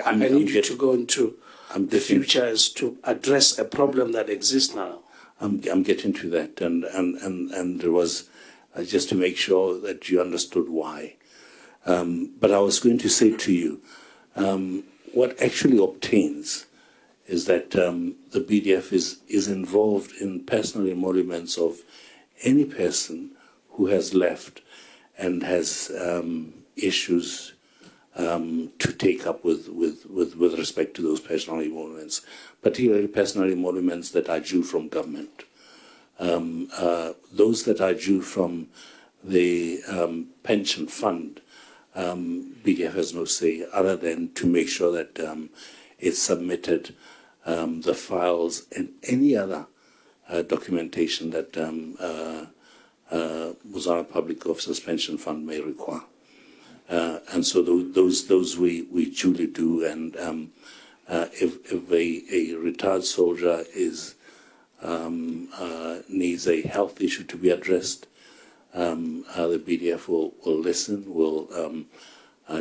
I need you to go into the future as to address a problem that exists now. I'm getting to that, and there was just to make sure that you understood why. But I was going to say to you, what actually obtains is that the BDF is involved in personal emoluments of any person who has left and has issues to take up with respect to those personal emoluments, particularly personal emoluments that are due from government. Those that are due from the pension fund, BDF has no say other than to make sure that it's submitted the files and any other documentation that Botswana Public Officers Pension Fund may require. And so those we duly do. And if a retired soldier needs a health issue to be addressed, the BDF will listen, will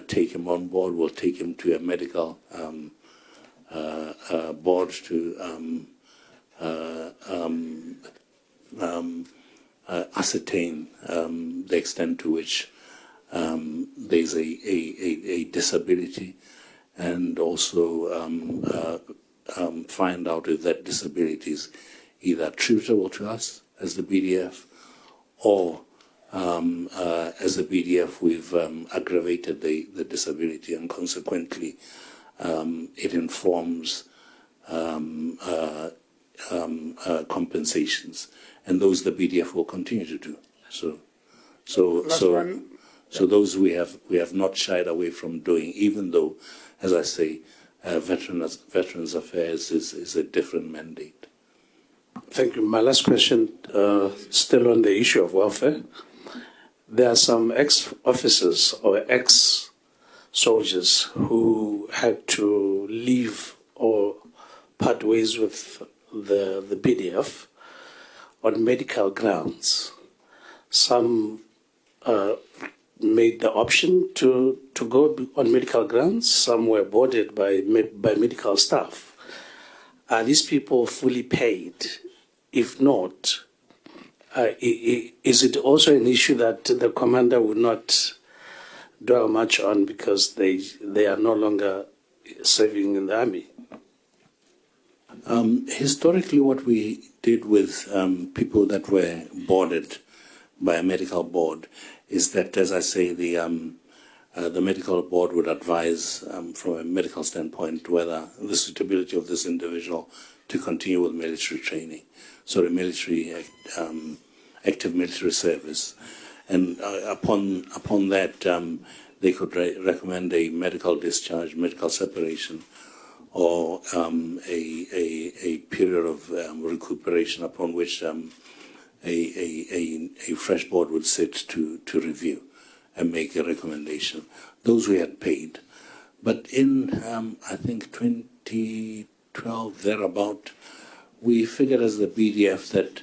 take him on board, will take him to a medical board to ascertain the extent to which there's a disability, and also find out if that disability is either attributable to us as the BDF, or as the BDF we've aggravated the disability, and consequently it informs compensations, and those the BDF will continue to do. So those we have not shied away from doing, even though, as I say, Veterans Affairs is a different mandate. Thank you. My last question, still on the issue of welfare. There are some ex-officers or ex-soldiers who had to leave or part ways with the BDF on medical grounds. Some made the option to go on medical grounds. Some were boarded by medical staff. Are these people fully paid? If not, is it also an issue that the commander would not dwell much on because they are no longer serving in the army? Historically, what we did with people that were boarded by a medical board is that, as I say, the medical board would advise from a medical standpoint whether the suitability of this individual to continue with military training, so the military, active military service. And upon that, they could recommend a medical discharge, medical separation, or a period of recuperation, upon which a fresh board would sit to review and make a recommendation. Those we had paid. But in, I think, 2012, thereabout, we figured as the BDF that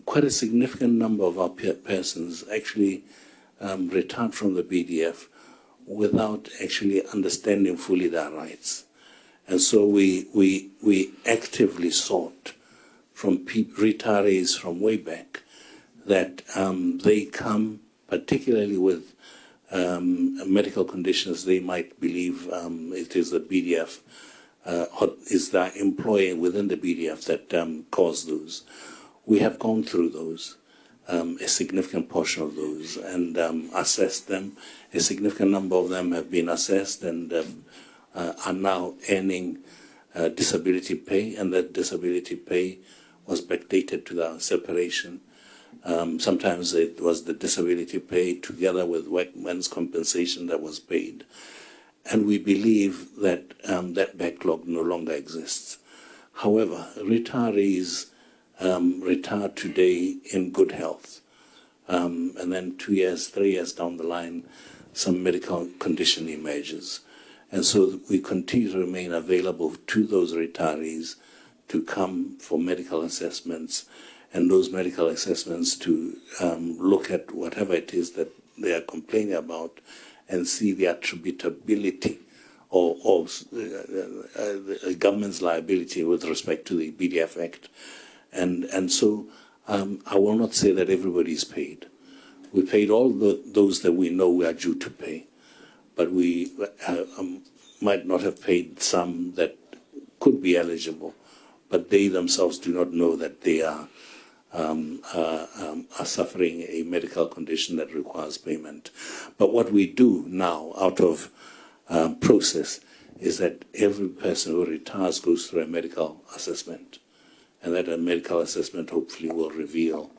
quite a significant number of our persons actually retired from the BDF without actually understanding fully their rights. And so we actively sought from retirees from way back that they come, particularly with medical conditions they might believe it is the BDF or is the employee within the BDF that caused those. We have gone through those, a significant portion of those, and assessed them. A significant number of them have been assessed and are now earning disability pay, and that disability pay was backdated to the separation. Sometimes it was the disability pay together with workmen's compensation that was paid. And we believe that that backlog no longer exists. However, retirees retire today in good health. And then 2 years, 3 years down the line, some medical condition emerges. And so we continue to remain available to those retirees to come for medical assessments, and those medical assessments to look at whatever it is that they are complaining about and see the attributability the government's liability with respect to the BDF Act. And so I will not say that everybody is paid. We paid all those that we know we are due to pay, but we might not have paid some that could be eligible, but they themselves do not know that they are suffering a medical condition that requires payment. But what we do now out of process is that every person who retires goes through a medical assessment, and that a medical assessment hopefully will reveal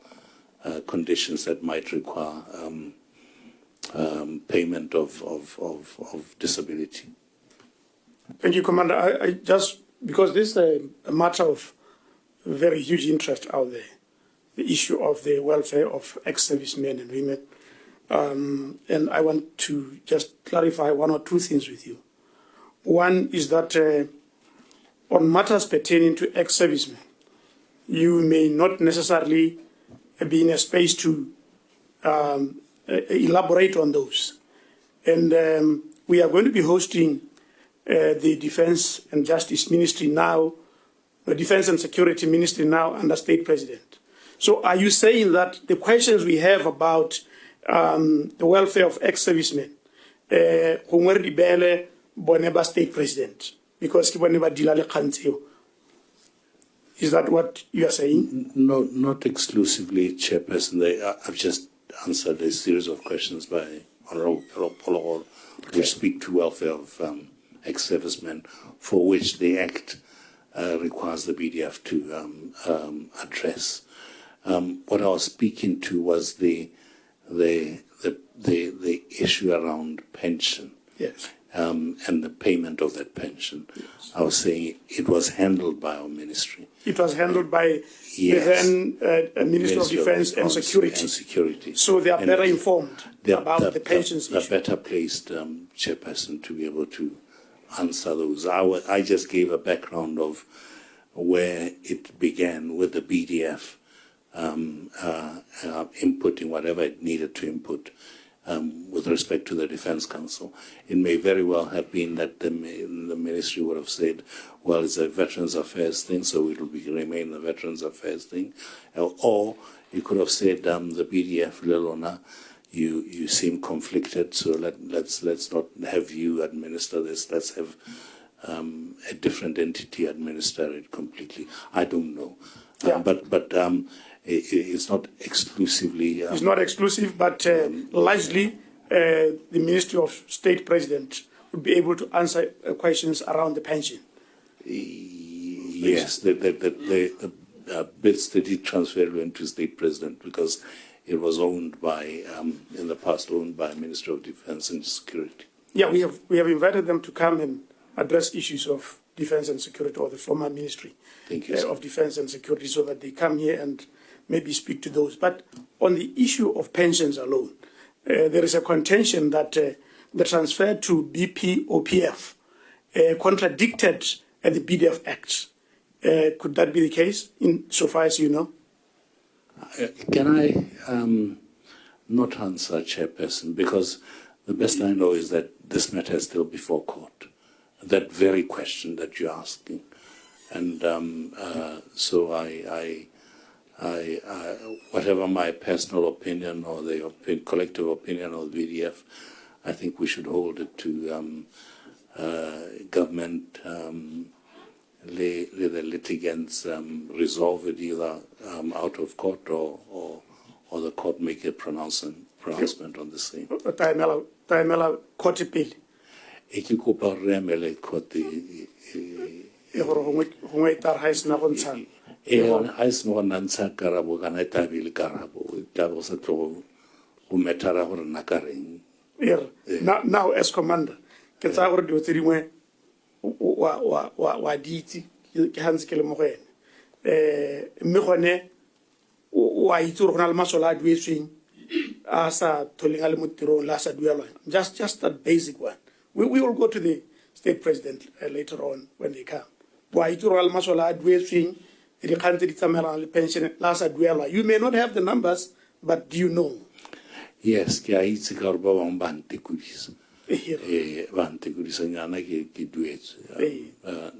conditions that might require payment of disability. Thank you, Commander. I just, because this is a matter of very huge interest out there, the issue of the welfare of ex-servicemen and women. And I want to just clarify one or two things with you. One is that on matters pertaining to ex-servicemen, you may not necessarily be in a space to elaborate on those. And we are going to be hosting the Defense and Justice Ministry now, the Defense and Security Ministry now under State President. So are you saying that the questions we have about the welfare of ex-servicemen, Boneba State President, because is that what you are saying? No, not exclusively, Chairperson. I've just answered a series of questions by Honorable Polo, which speak to welfare of ex-servicemen, for which the Act requires the BDF to address. What I was speaking to was the issue around pension. Yes. And the payment of that pension. Yes. I was saying it was handled by our ministry. It was handled by the then Minister of Defence and Security. So they are better informed about the pensions issue. They're better placed, Chairperson, to be able to answer those. I just gave a background of where it began with the BDF inputting whatever it needed to input. With respect to the Defence Council, it may very well have been that the ministry would have said, well, it's a Veterans Affairs thing, so it will remain the Veterans Affairs thing. Or you could have said, the BDF, Lelona, you seem conflicted, so let's not have you administer this. Let's have a different entity administer it completely. I don't know. Yeah. But it's not exclusively. It's not exclusive, but largely the Ministry of State President would be able to answer questions around the pension. Yes, the bits that he transferred went to State President because it was owned by, in the past, owned by Ministry of Defence and Security. Yeah, we have invited them to come and address issues of Defence and Security, or the former Ministry of Defence and Security, so that they come here and maybe speak to those. But on the issue of pensions alone, there is a contention that the transfer to BPOPF contradicted the BDF Act. Could that be the case, in so far as you know? Can I not answer, Chairperson, because the best I know is that this matter is still before court. That very question that you're asking. And so I whatever my personal opinion or the collective opinion of the BDF, I think we should hold it to government, let the litigants resolve it either out of court or the court make a pronouncement on the same. Taemela court pele. Eki kopa re emele court E gore gongwe tar ha isna go ntshana. Ha isna go ntsha karabo kana tabile karabo tabo sa tlo go metara gore na ka reng. Now as commander ke tsa gore dio tse dingwe wa ditsi ke hantse ke le mo go ene mme gone wa itse gore gona le masola a duetsweng a sa tholenga le motirong la sa duelwa. Just that basic one. We will go to the State President later on when they come. Wa itse gore le masola a duetsweng di khantse di tsamela le pension la sa duelwa. You may not have the numbers, but do you know? Yes, ke a itse ka gore ba bang ba ntekudisa. ba ntekodisanyana ke duetse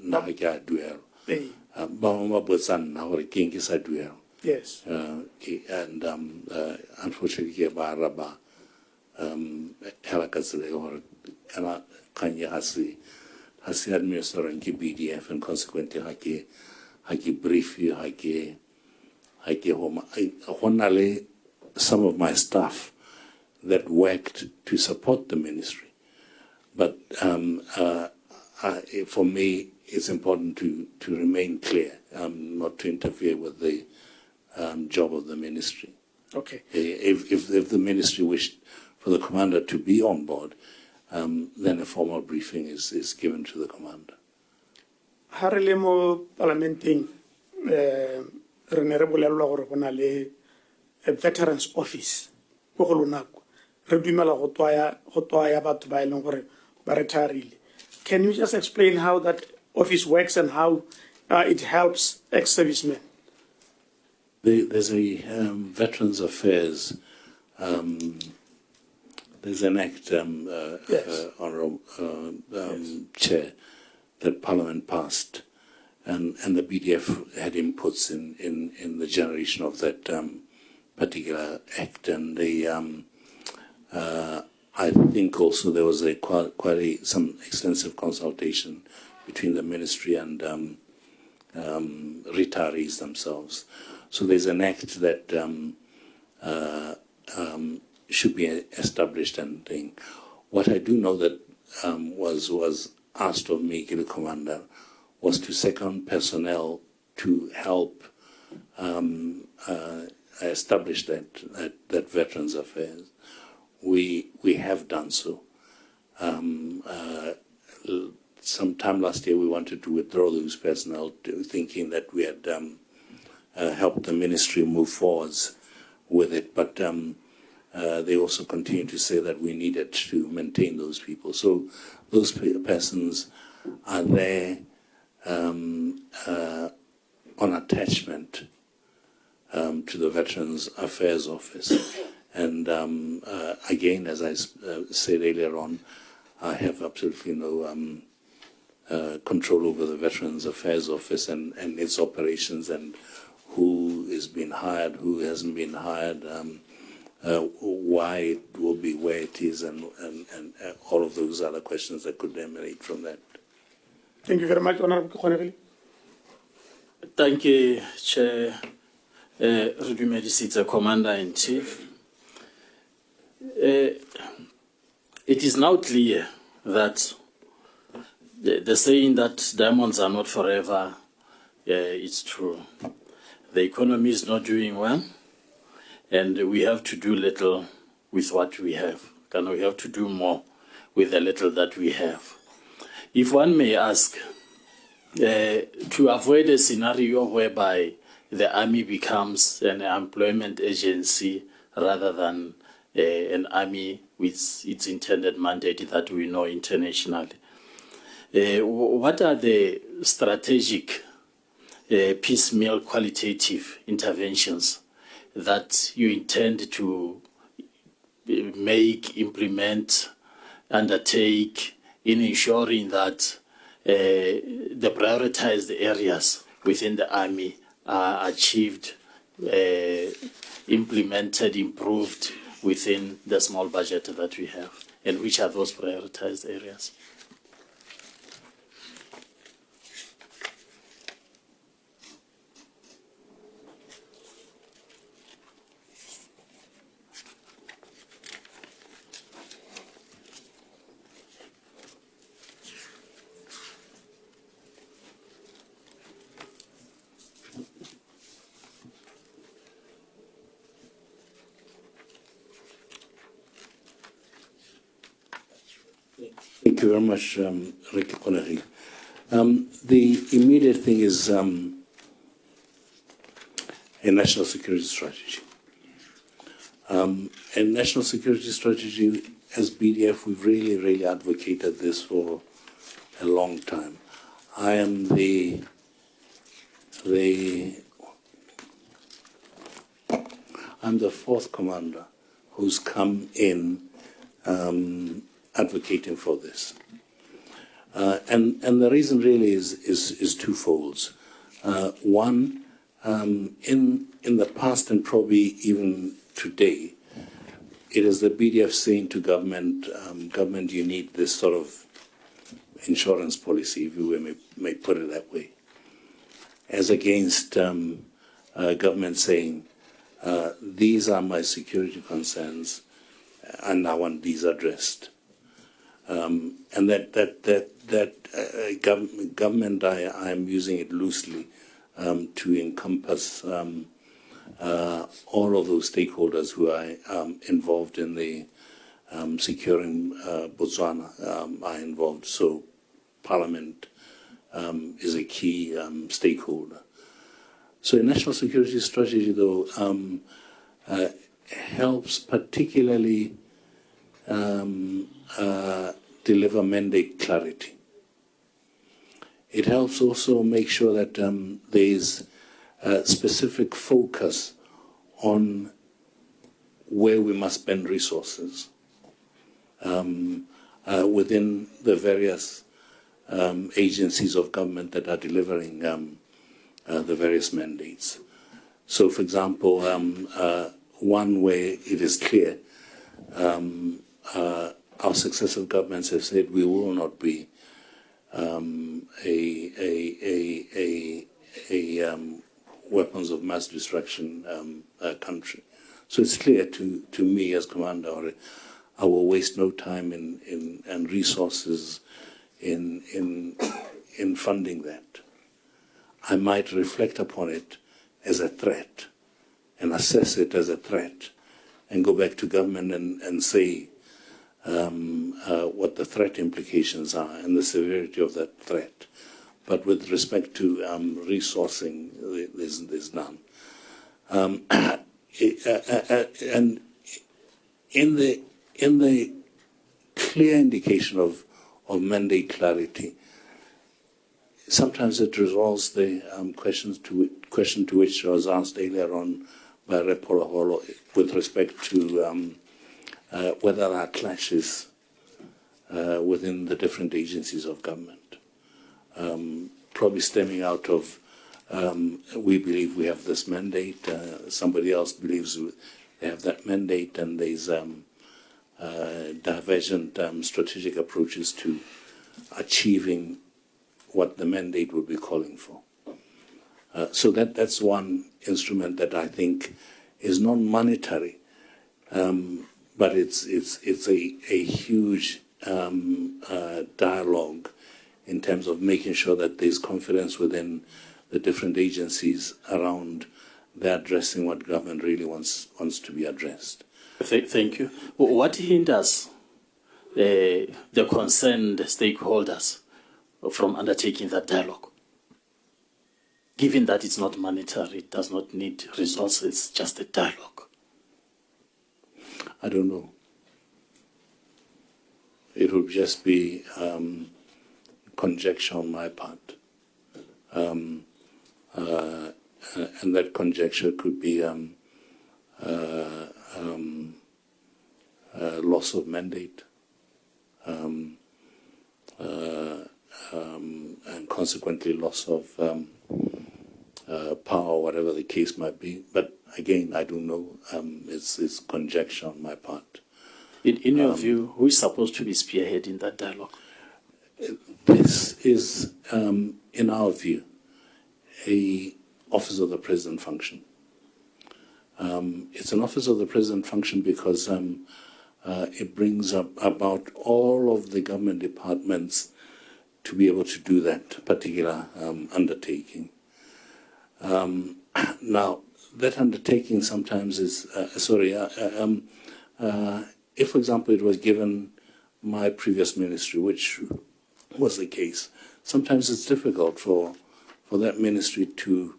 nna ga ke a duela ba bangwe ba botsa nna gore ke eng ke sa duela. Yes. And unfortunately ke ba araba hela ka tsela e gore kana kganye ga se administerang ke BDF, and consequently ga ke brief ga ke homa go na le some of my staff that worked to support the ministry. But for me, it's important to remain clear, not to interfere with the job of the ministry. Okay. If the ministry wished for the commander to be on board, then a formal briefing is given to the commander. Ha re le mo parlamenteng re ne re bolelwa gore go na le a veterans office go go lona re dumela go twaya batho ba ileng gore ba retireile. Can you just explain how that office works and how it helps ex-servicemen? There's a Veterans Affairs, there's an act, Yes. Honourable Yes. Chair, that Parliament passed, and the BDF had inputs in the generation of that particular act, and I think also there was some extensive consultation between the ministry and retirees themselves. So there's an act that should be established and thing. What I do know that was asked of me, the commander, was to second personnel to help establish that Veterans Affairs. We have done so. Sometime last year we wanted to withdraw those personnel, thinking that we had helped the ministry move forwards with it, but they also continued to say that we needed to maintain those people. So those persons are there on attachment to the Veterans Affairs Office. And again, as I said earlier on, I have absolutely no control over the Veterans Affairs Office and its operations, and who is being hired, who hasn't been hired, why it will be where it is, and all of those other questions that could emanate from that. Thank you very much, Honorable Kgonegile. Thank you, Chair. Re dumedisitse Commander-in-Chief. It is now clear that the saying that diamonds are not forever, it's true. The economy is not doing well, and we have to do little with what we have. And we have to do more with the little that we have. If one may ask, to avoid a scenario whereby the army becomes an employment agency rather than an army with its intended mandate that we know internationally, what are the strategic piecemeal qualitative interventions that you intend to make, implement, undertake in ensuring that the prioritized areas within the army are achieved, implemented, improved within the small budget that we have? And which are those prioritized areas? Thank you very much, Ricky Koneri. The immediate thing is a national security strategy. And national security strategy, as BDF, we've really advocated this for a long time. I am I'm the fourth commander who's come in advocating for this. And the reason really is twofold. One, in the past and probably even today, it is the BDF saying to government, government, you need this sort of insurance policy, if you may put it that way, as against government saying, these are my security concerns, and I want these addressed. And government, I am using it loosely to encompass all of those stakeholders who are involved in the securing Botswana are involved. So Parliament is a key stakeholder. So a national security strategy, though, helps particularly deliver mandate clarity. It helps also make sure that there is specific focus on where we must spend resources within the various agencies of government that are delivering the various mandates. So, for example, one where it is clear our successive governments have said we will not be a weapons of mass destruction country. So it's clear to me as commander, I will waste no time and resources in funding that. I might reflect upon it as a threat and assess it as a threat and go back to government and say what the threat implications are and the severity of that threat. But with respect to resourcing, there's none. And in the clear indication of mandate clarity, sometimes it resolves the question to which I was asked earlier on by Repolo Holo with respect to whether there are clashes within the different agencies of government. Probably stemming out of we believe we have this mandate, somebody else believes they have that mandate, and there's divergent strategic approaches to achieving what the mandate would be calling for. So that's one instrument that I think is non-monetary, but it's a huge dialogue in terms of making sure that there's confidence within the different agencies around their addressing what government really wants to be addressed. Thank you. What hinders the concerned stakeholders from undertaking that dialogue? Given that it's not monetary, it does not need resources, just a dialogue. I don't know. It would just be conjecture on my part. And that conjecture could be loss of mandate, and consequently loss of power, whatever the case might be. But again, I don't know. It's conjecture on my part. In your view, who is supposed to be spearheading that dialogue? This is, in our view, a Office of the President function. It's an Office of the President function because it brings up about all of the government departments to be able to do that particular undertaking. Now, that undertaking sometimes is, if, for example, it was given my previous ministry, which was the case, sometimes it's difficult for that ministry to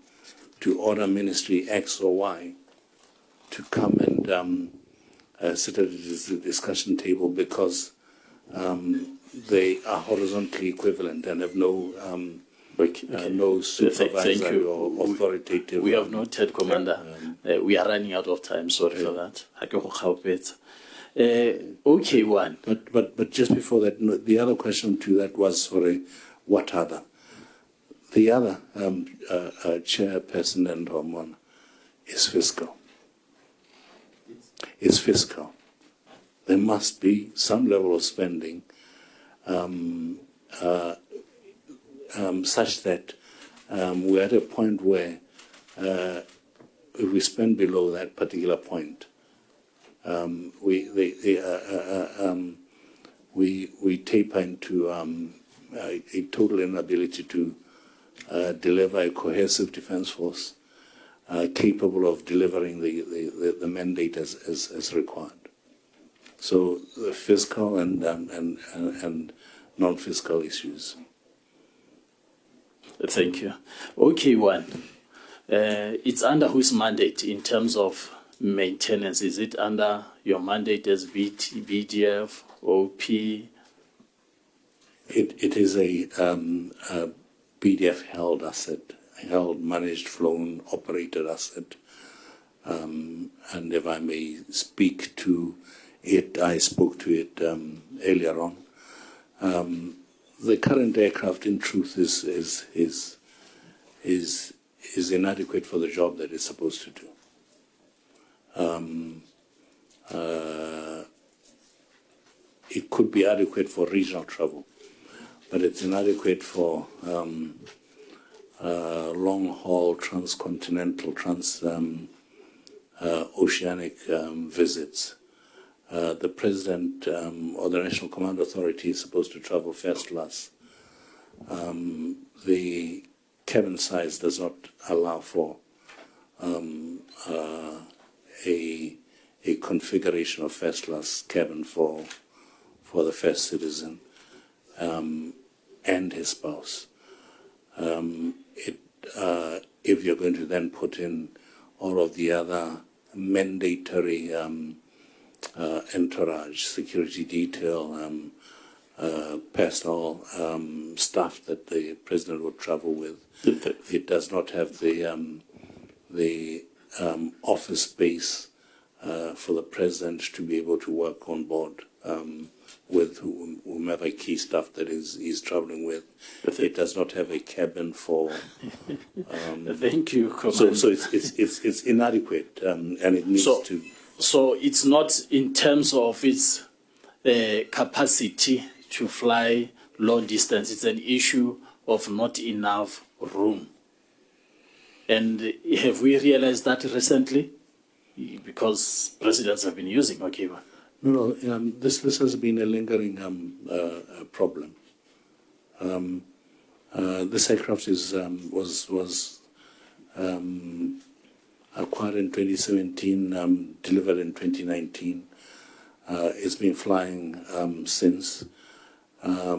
order Ministry X or Y to come and sit at the discussion table because they are horizontally equivalent and have no no supervisory or authoritative. We have noted, Commander. We are running out of time. Sorry for that. Okay, one. But just before that, no, the other question to that was, sorry, what other? The other chairperson and Hormone is fiscal. It's fiscal. There must be some level of spending such that we're at a point where if we spend below that particular point, we taper into a total inability to deliver a cohesive defence force capable of delivering the mandate as required. So the fiscal and non-fiscal issues. Thank you. Okay, one. It's under whose mandate in terms of maintenance? Is it under your mandate as BDF, OP? It is a BDF held asset, held, managed, flown, operated asset. And if I may speak to it, I spoke to it earlier on. The current aircraft, in truth, is inadequate for the job that it's supposed to do. It could be adequate for regional travel, but it's inadequate for long-haul, transcontinental, oceanic visits. The President or the National Command Authority is supposed to travel first class. The cabin size does not allow for a configuration of first class cabin for the first citizen and his spouse. If you're going to then put in all of the other mandatory entourage, security detail, personal staff that the President would travel with, it does not have the office space for the President to be able to work on board with whomever key staff that he's traveling with. It does not have a cabin for. Thank you, Commander. So it's inadequate, and it needs to. So it's not in terms of its capacity to fly long distance. It's an issue of not enough room. And have we realized that recently? Because presidents have been using Okiva. No, this has been a lingering problem. This aircraft was acquired in 2017, delivered in 2019. It's been flying since. But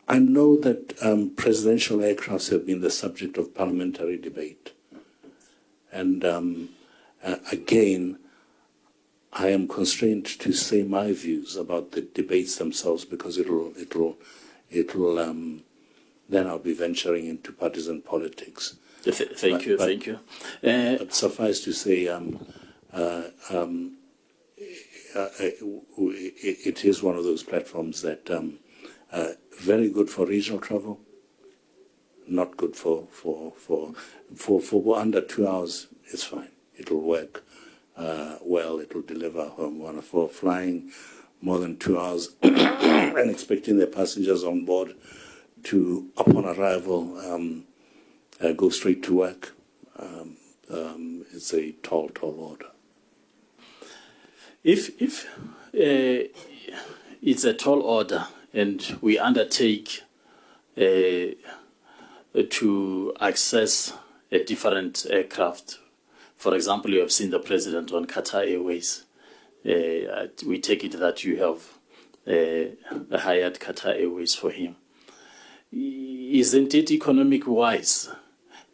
I know that presidential aircrafts have been the subject of parliamentary debate. And again, I am constrained to say my views about the debates themselves because it'll then I'll be venturing into partisan politics. Thank you. But suffice to say, it is one of those platforms that very good for regional travel, not good for under 2 hours. It's fine. It'll work well. It'll deliver home. For flying more than 2 hours and expecting their passengers on board to, upon arrival, go straight to work. It's a tall order. If it's a tall order and we undertake to access a different aircraft, for example, you have seen the President on Qatar Airways. We take it that you have hired Qatar Airways for him. Isn't it economic wise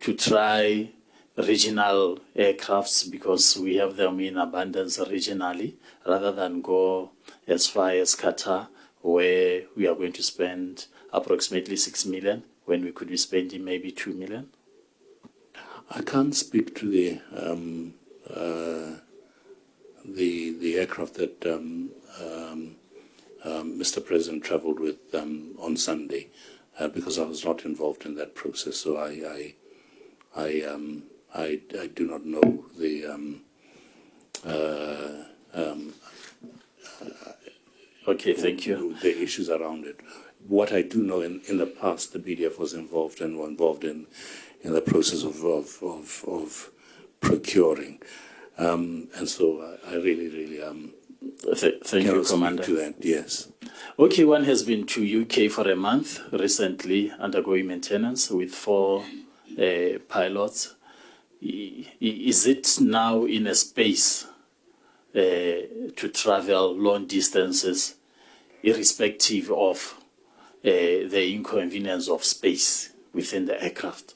to try regional aircrafts because we have them in abundance regionally rather than go as far as Qatar where we are going to spend approximately 6 million when we could be spending maybe 2 million? I can't speak to the aircraft that Mr. President travelled with on Sunday because I was not involved in that process. So I do not know the. Okay, thank you. The issues around it. What I do know, in the past, the BDF was involved in the process of procuring, and so I really Thank you, Commander. speak to that. Yes. Okay, one has been to UK for a month recently, undergoing maintenance with 4 pilots. Is it now in a space to travel long distances, irrespective of the inconvenience of space within the aircraft?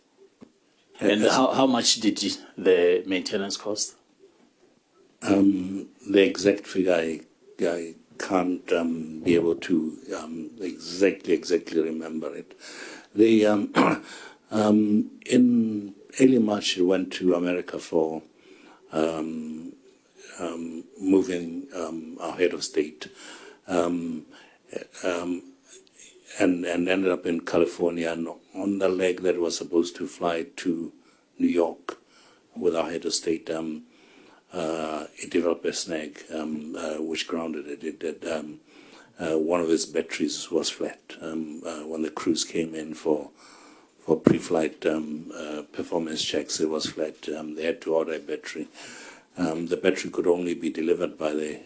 And how much did the maintenance cost? The exact figure I can't be able to exactly remember it. They in early March we went to America for moving our head of state, and ended up in California, and on the leg that was supposed to fly to New York with our head of state. It developed a snag, which grounded it. One of its batteries was flat. When the crews came in for pre-flight performance checks, it was flat. They had to order a battery. The battery could only be delivered by the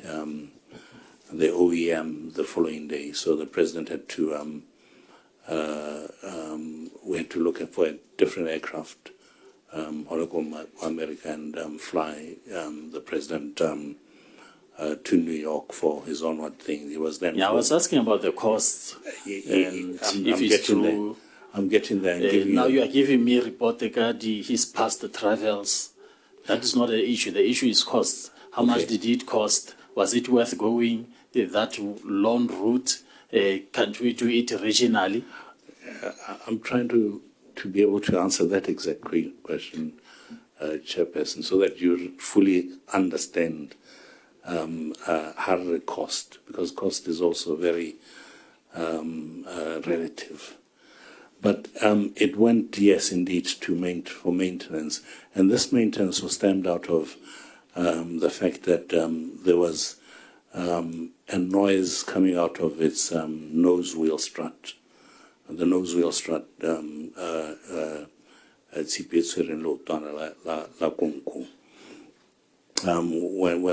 OEM the following day. So the president had to we had to look for a different aircraft. America and fly the president to New York for his onward thing. He was then. Yeah, I was asking about the costs. I'm getting there. Now you are giving me report regarding his past travels. That is not the issue. The issue is cost. How much did it cost? Was it worth going that long route? Can't we do it regionally? I'm trying to be able to answer that exact question, Chairperson, so that you fully understand hard cost, because cost is also very relative. But it went, yes, indeed, for maintenance, and this maintenance was stemmed out of the fact that there was a noise coming out of its nose wheel strut. The nose wheel strut when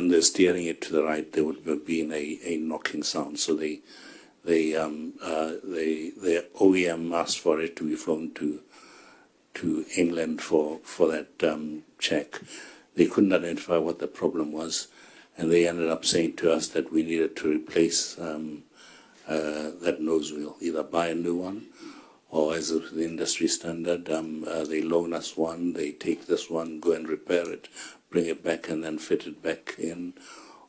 they're steering it to the right, there would have been a knocking sound. So the OEM asked for it to be flown to England for that check. They couldn't identify what the problem was, and they ended up saying to us that we needed to replace that nose wheel, either buy a new one, or as of the industry standard, they loan us one, they take this one, go and repair it, bring it back and then fit it back in,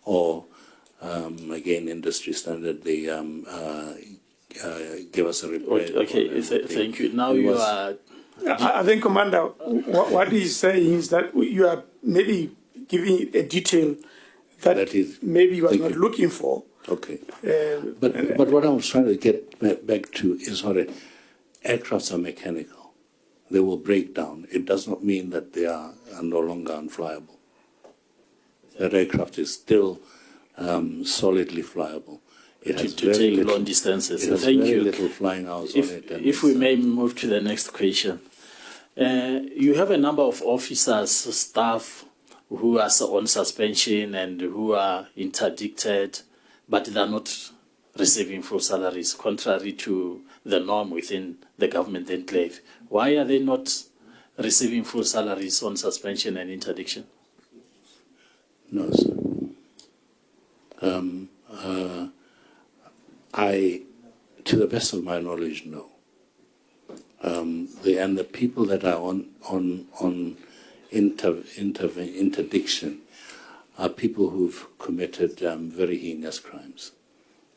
or again, industry standard, they give us a repair. Okay, thank you. Now you are... I think, Commander, what he's saying is that you are maybe giving a detail that maybe you are not looking for. Okay. But what I was trying to get back to is aircrafts are mechanical. They will break down. It does not mean that they are no longer unflyable. That aircraft is still solidly flyable. It has to take long distances. It has very little flying hours on it. If we may move to the next question. You have a number of officers, staff who are on suspension and who are interdicted, but they're not receiving full salaries, contrary to the norm within the government enclave. Why are they not receiving full salaries on suspension and interdiction? No, sir. To the best of my knowledge, no. The people that are on interdiction are people who've committed very heinous crimes.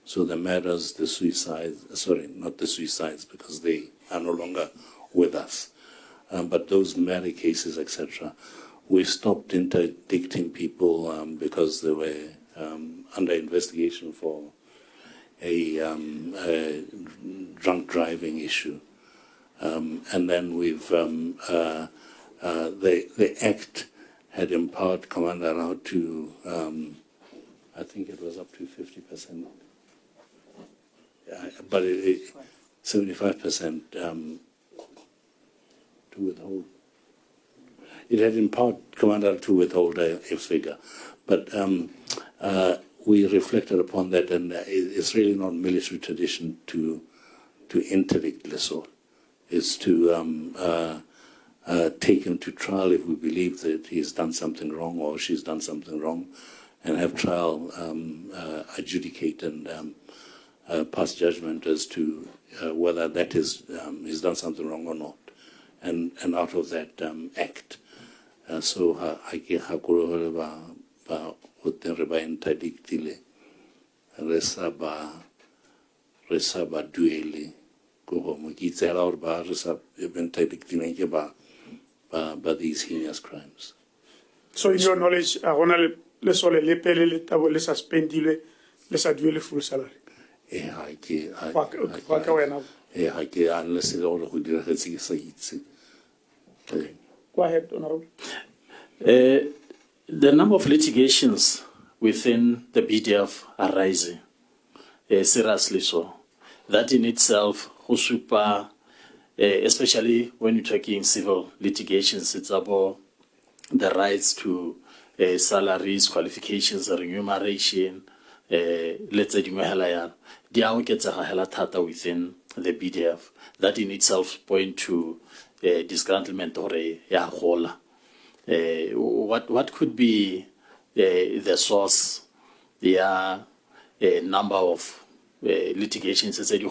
So the murders, the suicides, sorry, not the suicides because they are no longer with us, but those murder cases, etc., we stopped interdicting people because they were under investigation for a drunk driving issue. And then we've, the Act had empowered Commander Rao to, I think it was up to 50%, but 75% to withhold. It had empowered Commander to withhold a figure, but we reflected upon that, and it's really not military tradition to interdict Lesotho. It's to take him to trial if we believe that he's done something wrong or she's done something wrong, and have trial adjudicate and pass judgment as to whether that is he's done something wrong or not, and out of that act. So I ke hakolo ba hotere ba interdictile re sa ba duele go go mo ke tsela hore ba re sa interdictile ke ba these heinous crimes. So in your knowledge, le sole le pele le tabo le suspendile le sa duele full salary. Unless it all go diragetse ke sa itse. Go ahead, Honorable. The number of litigations within the BDF are rising, seriously so. That in itself, especially when you're talking civil litigations, it's about the rights to salaries, qualifications, remuneration, let's say, within the BDF. That in itself point to disgruntlement or a whole. What could be the source? The number of litigations and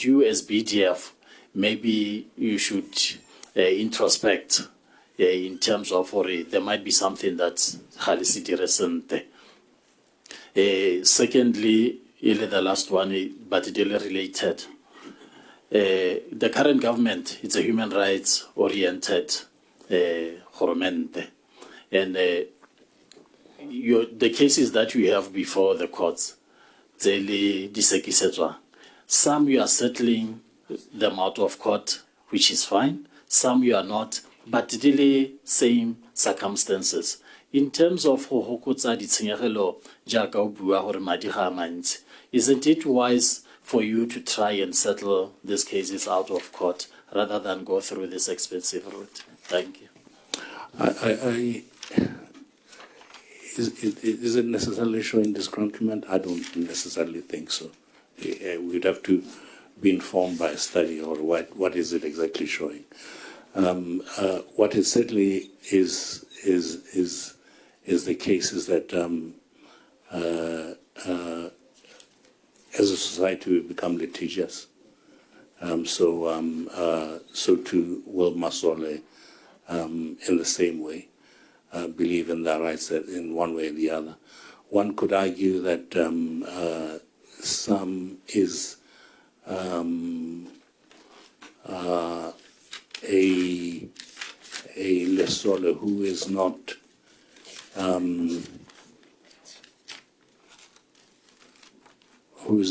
you as BDF, maybe you should introspect in terms of there might be something that's highly recent. Secondly, the last one, but it related. The current government, it's a human rights oriented government, and the cases that we have before the courts, some you are settling them out of court, which is fine. Some you are not, but really same circumstances. In terms of isn't it wise for you to try and settle these cases out of court rather than go through this expensive route? Thank you. Is it necessarily showing disgruntlement? I don't necessarily think so. We'd have to be informed by a study or what is it exactly showing. What it certainly is the case is that as a society we become litigious. So too will Masole in the same way believe in their rights in one way or the other. One could argue that some is a Lesole who is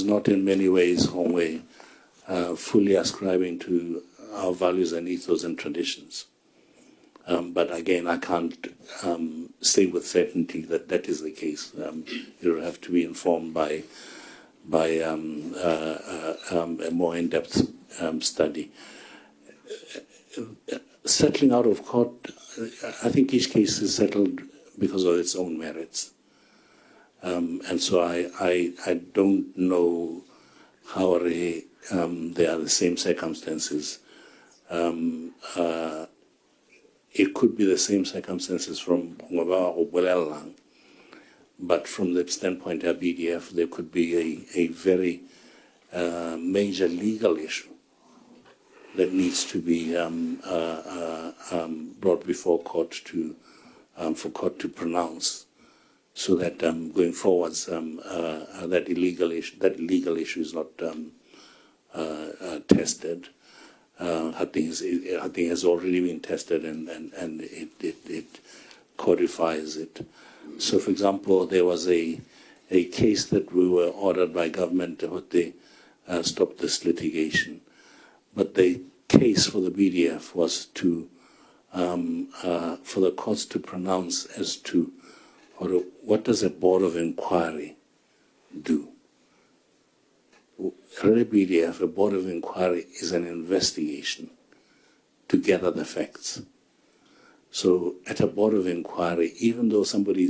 not in many ways Hongwe, fully ascribing to our values and ethos and traditions. But again, I can't say with certainty that that is the case. You'll have to be informed by a more in-depth study. Settling out of court, I think each case is settled because of its own merits. And so I don't know how they are the same circumstances. It could be the same circumstances from but from the standpoint of BDF, there could be a very major legal issue that needs to be brought before court for court to pronounce so that going forwards, that illegal issue is not tested. I think it has already been tested, and it codifies it. So, for example, there was a case that we were ordered by government to stop this litigation, but the case for the BDF was to for the courts to pronounce as to what does a board of inquiry do. Really, BDF, a board of inquiry, is an investigation to gather the facts. So at a board of inquiry, even though somebody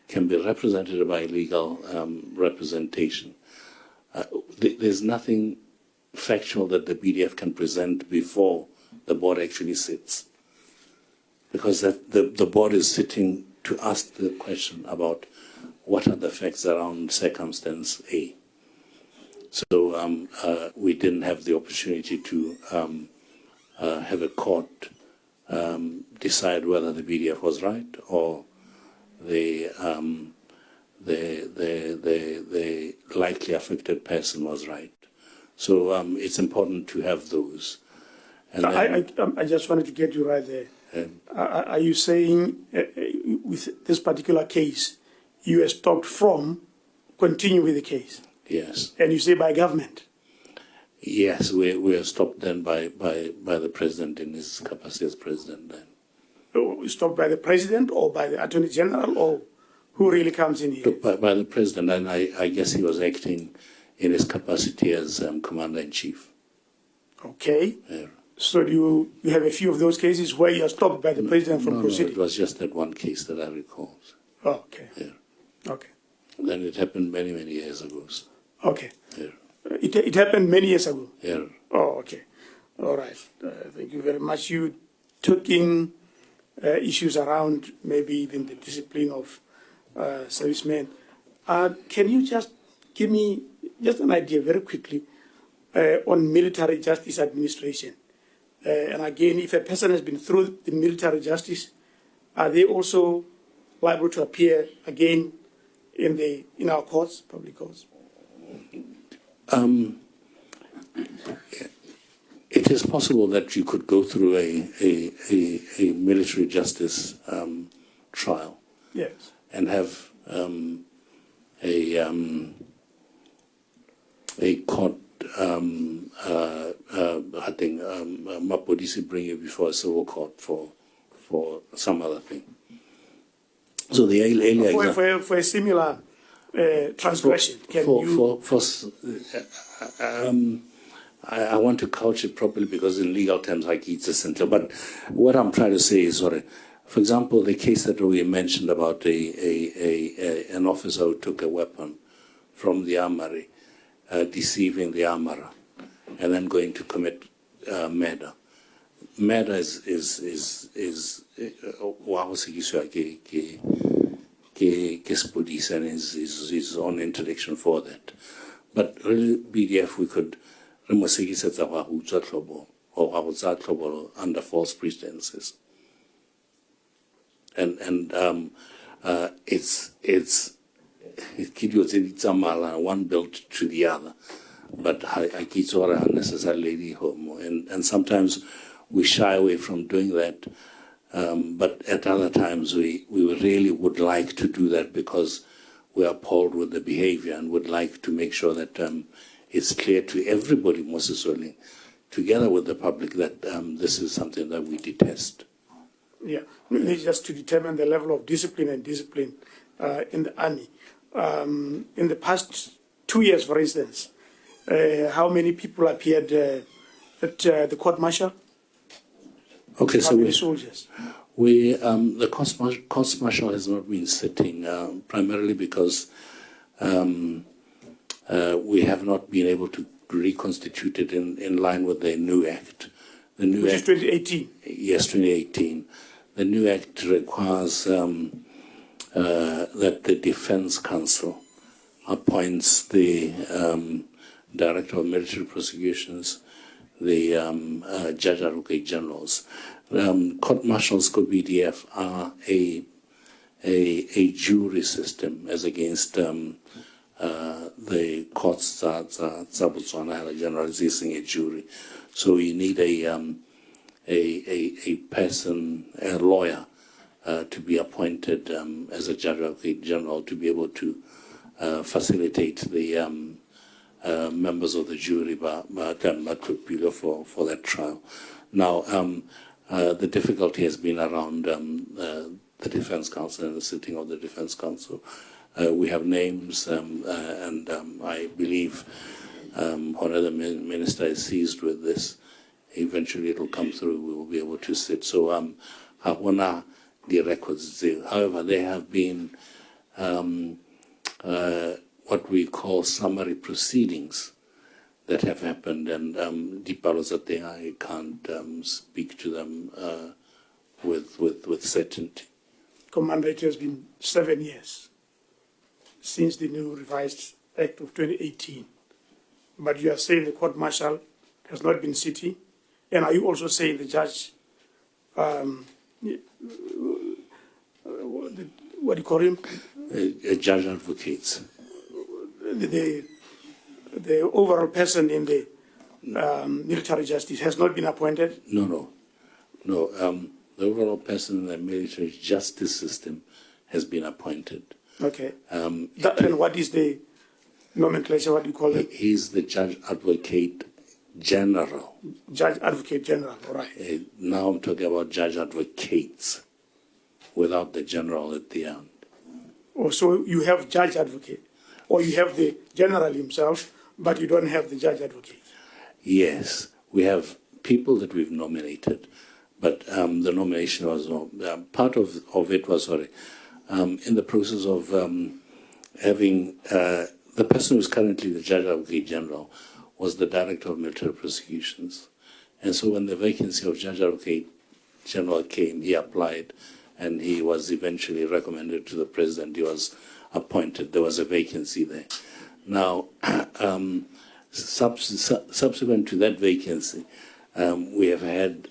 can be represented by legal representation, there's nothing factual that the BDF can present before the board actually sits. Because the board is sitting to ask the question about what are the facts around circumstance A. So we didn't have the opportunity to have a court decide whether the BDF was right or the likely affected person was right. So it's important to have those. And I just wanted to get you right there. Are you saying with this particular case, you are stopped from continuing with the case? Yes. And you say by government? Yes, we are stopped then by the president in his capacity as president then. Stopped by the president or by the attorney general, or who really comes in here? By the president, and I guess he was acting in his capacity as commander-in-chief. Okay. Yeah. So you have a few of those cases where you are stopped by the president from proceeding? No, it was just that one case that I recall. Oh, okay. Yeah. Okay. Then it happened many, many years ago. So. Okay. Yeah. It happened many years ago? Yeah. Oh, okay. All right. Thank you very much. You took in issues around maybe even the discipline of servicemen. Can you just give me just an idea very quickly on military justice administration? And again, if a person has been through the military justice, are they also liable to appear again in our courts, public courts? It is possible that you could go through a military justice trial. Yes. And have a court, I think, Mapodisi bring you before a civil court for some other thing. So the earlier for a similar transgression, I want to couch it properly because in legal terms, like it's essential. But what I'm trying to say is, for example, the case that we mentioned about an officer who took a weapon from the armory, deceiving the armorer, and then going to commit murder. Murder is and his own introduction for that. But really, BDF, we could under false pretenses. And it's one built to the other, but I keep unnecessarily home, and sometimes we shy away from doing that, but at other times we really would like to do that because we are appalled with the behavior and would like to make sure that it's clear to everybody, most certainly, together with the public, that this is something that we detest. Yeah, just to determine the level of discipline in the army. In the past 2 years, for instance, how many people appeared at the court-martial? Okay, how many soldiers? The court-martial has not been sitting, primarily because we have not been able to reconstitute it in line with the new act. The new Which act, is 2018? Yes, 2018. The new act requires that the Defence Council appoints the Director of Military Prosecutions, the Judge Generals. Court-martials, BDF, are a jury system as against the courts that Botswana generalizing a jury. So you need a person, a lawyer, to be appointed as a judge advocate general to be able to facilitate the members of the jury for that trial. Now, the difficulty has been around the Defence Council and the sitting of the Defence Council. We have names, and I believe whenever the minister is seized with this, eventually it will come through. We will be able to sit. So, the records. However, there have been what we call summary proceedings that have happened, and I can't speak to them with certainty. Commander, it has been 7 years since the new revised Act of 2018. But you are saying the court martial has not been sitting, and are you also saying the judge, what do you call him? A judge advocates. The overall person in the military justice has not been appointed? No. The overall person in the military justice system has been appointed. Okay. And what is the nomenclature? What do you call it? He's the judge advocate general. Judge advocate general, all right. Now I'm talking about judge advocates without the general at the end. Oh, so you have judge advocate, or you have the general himself, but you don't have the judge advocate? Yes, we have people that we've nominated, but the nomination was part of it was in the process of having the person who's currently the judge advocate general was the director of military prosecutions, and so when the vacancy of judge advocate general came, he applied, and he was eventually recommended to the president. He was appointed. There was a vacancy there. Now, subsequent to that vacancy, we have had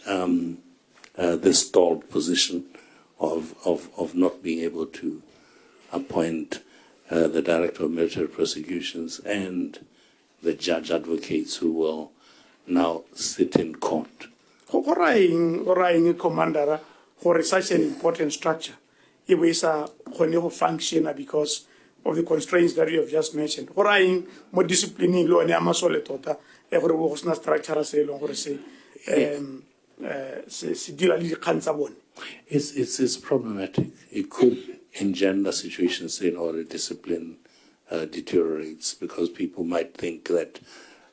this stalled position of not being able to appoint the director of military prosecutions and the judge advocates who will now sit in court. Commander, for such an important structure, it was function because of the constraints that you have just mentioned. More disciplining law and Amasole Tota, every was not structure say long say it's problematic. It could engender situations say or discipline deteriorates because people might think that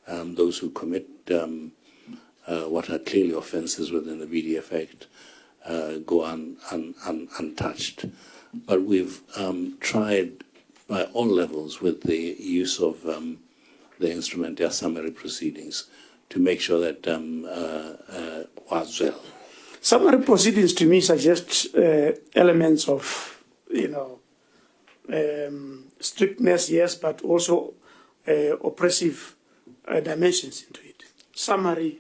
those who commit what are clearly offences within the BDF Act go untouched. But we've tried by all levels with the use of the instrument, their summary proceedings, to make sure that was well. Summary proceedings to me suggest elements of, strictness, yes, but also oppressive dimensions into it. Summary.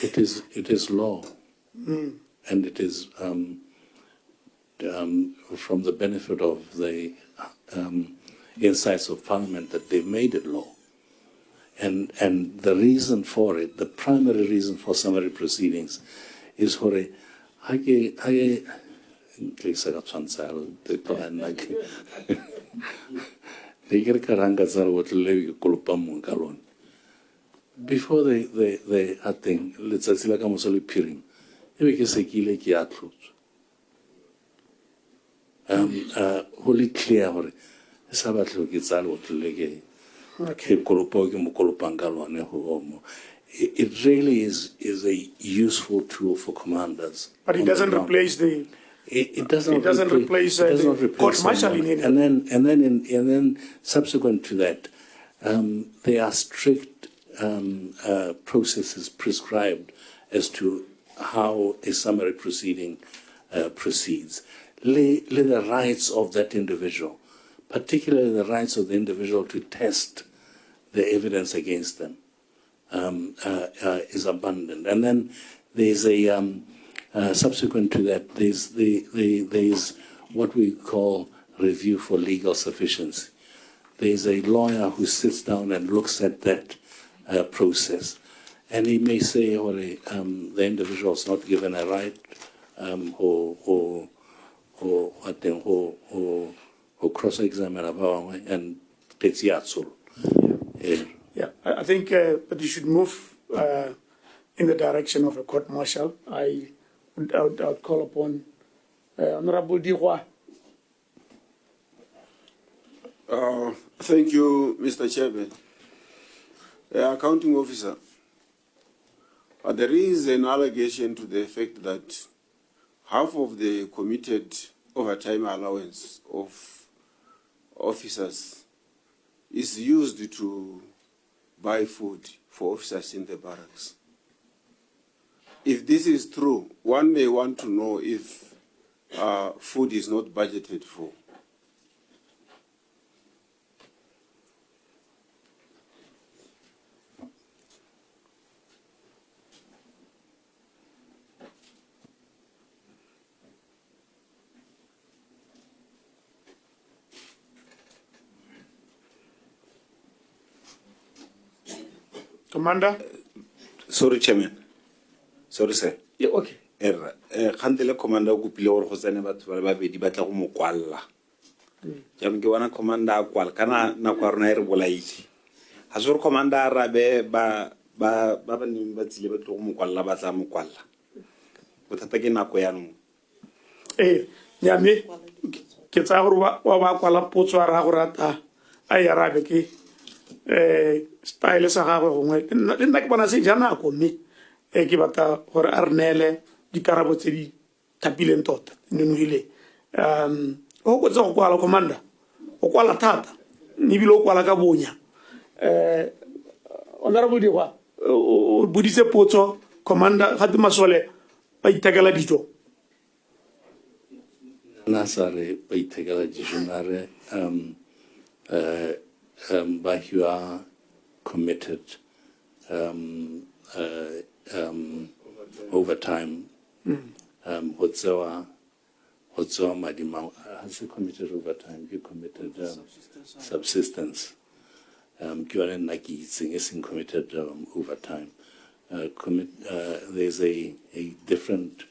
It is law, and it is from the benefit of the insights of Parliament that they've made it law. And the reason for it, the primary reason for summary proceedings, is for a before they thing, let's say like I'm also piring. Wholly clear it really is a useful tool for commanders. But it doesn't replace the. It doesn't replace the court martialing. And then subsequent to that, there are strict processes prescribed as to how a summary proceeding proceeds. The rights of that individual, particularly the rights of the individual to test the evidence against them, is abundant. And then there's Subsequent to that, there's what we call review for legal sufficiency. There's a lawyer who sits down and looks at that process, and he may say, the individual is not given a right, or cross-examine and takes yatsol. Yeah, I think that you should move in the direction of a court-martial. I would call upon Honorable Diwa. Thank you, Mr. Chairman. Accounting officer, there is an allegation to the effect that half of the committed overtime allowance of officers is used to buy food for officers in the barracks. If this is true, one may want to know if food is not budgeted for. Commander? Sorry, Chairman. Sorry, sir. Yeah, okay. Khandele commander go pile gore go tsene batho ba babedi ba tla go mo kwalla. Jaanong ke bona commander a kwala kana na kwa rona e re bolaile. Ha se gore commander a rabe ba neng ba tsile ba tlo go mo kwalla ba tla mo kwalla. Bothata ke nako ya nong. Nyame ke tsa gore wa ba kwala potso a ra go rata a ya rabe ke style sa gagwe gongwe le nna ke bona se ja nako mme ke batla gore a re neele dikarabo tse di thapileng tota nonogile o go tsa go kwala commander o kwala thata ebile o kwala ka bonya honorable Diwa o boditse potso commander ga masole ba itekela dijo Nasare ba itekela dijo nare but you are committed overtime. Whatsoever Madima has committed overtime, you committed subsistence. Kyoren Naki is committed overtime. There's a different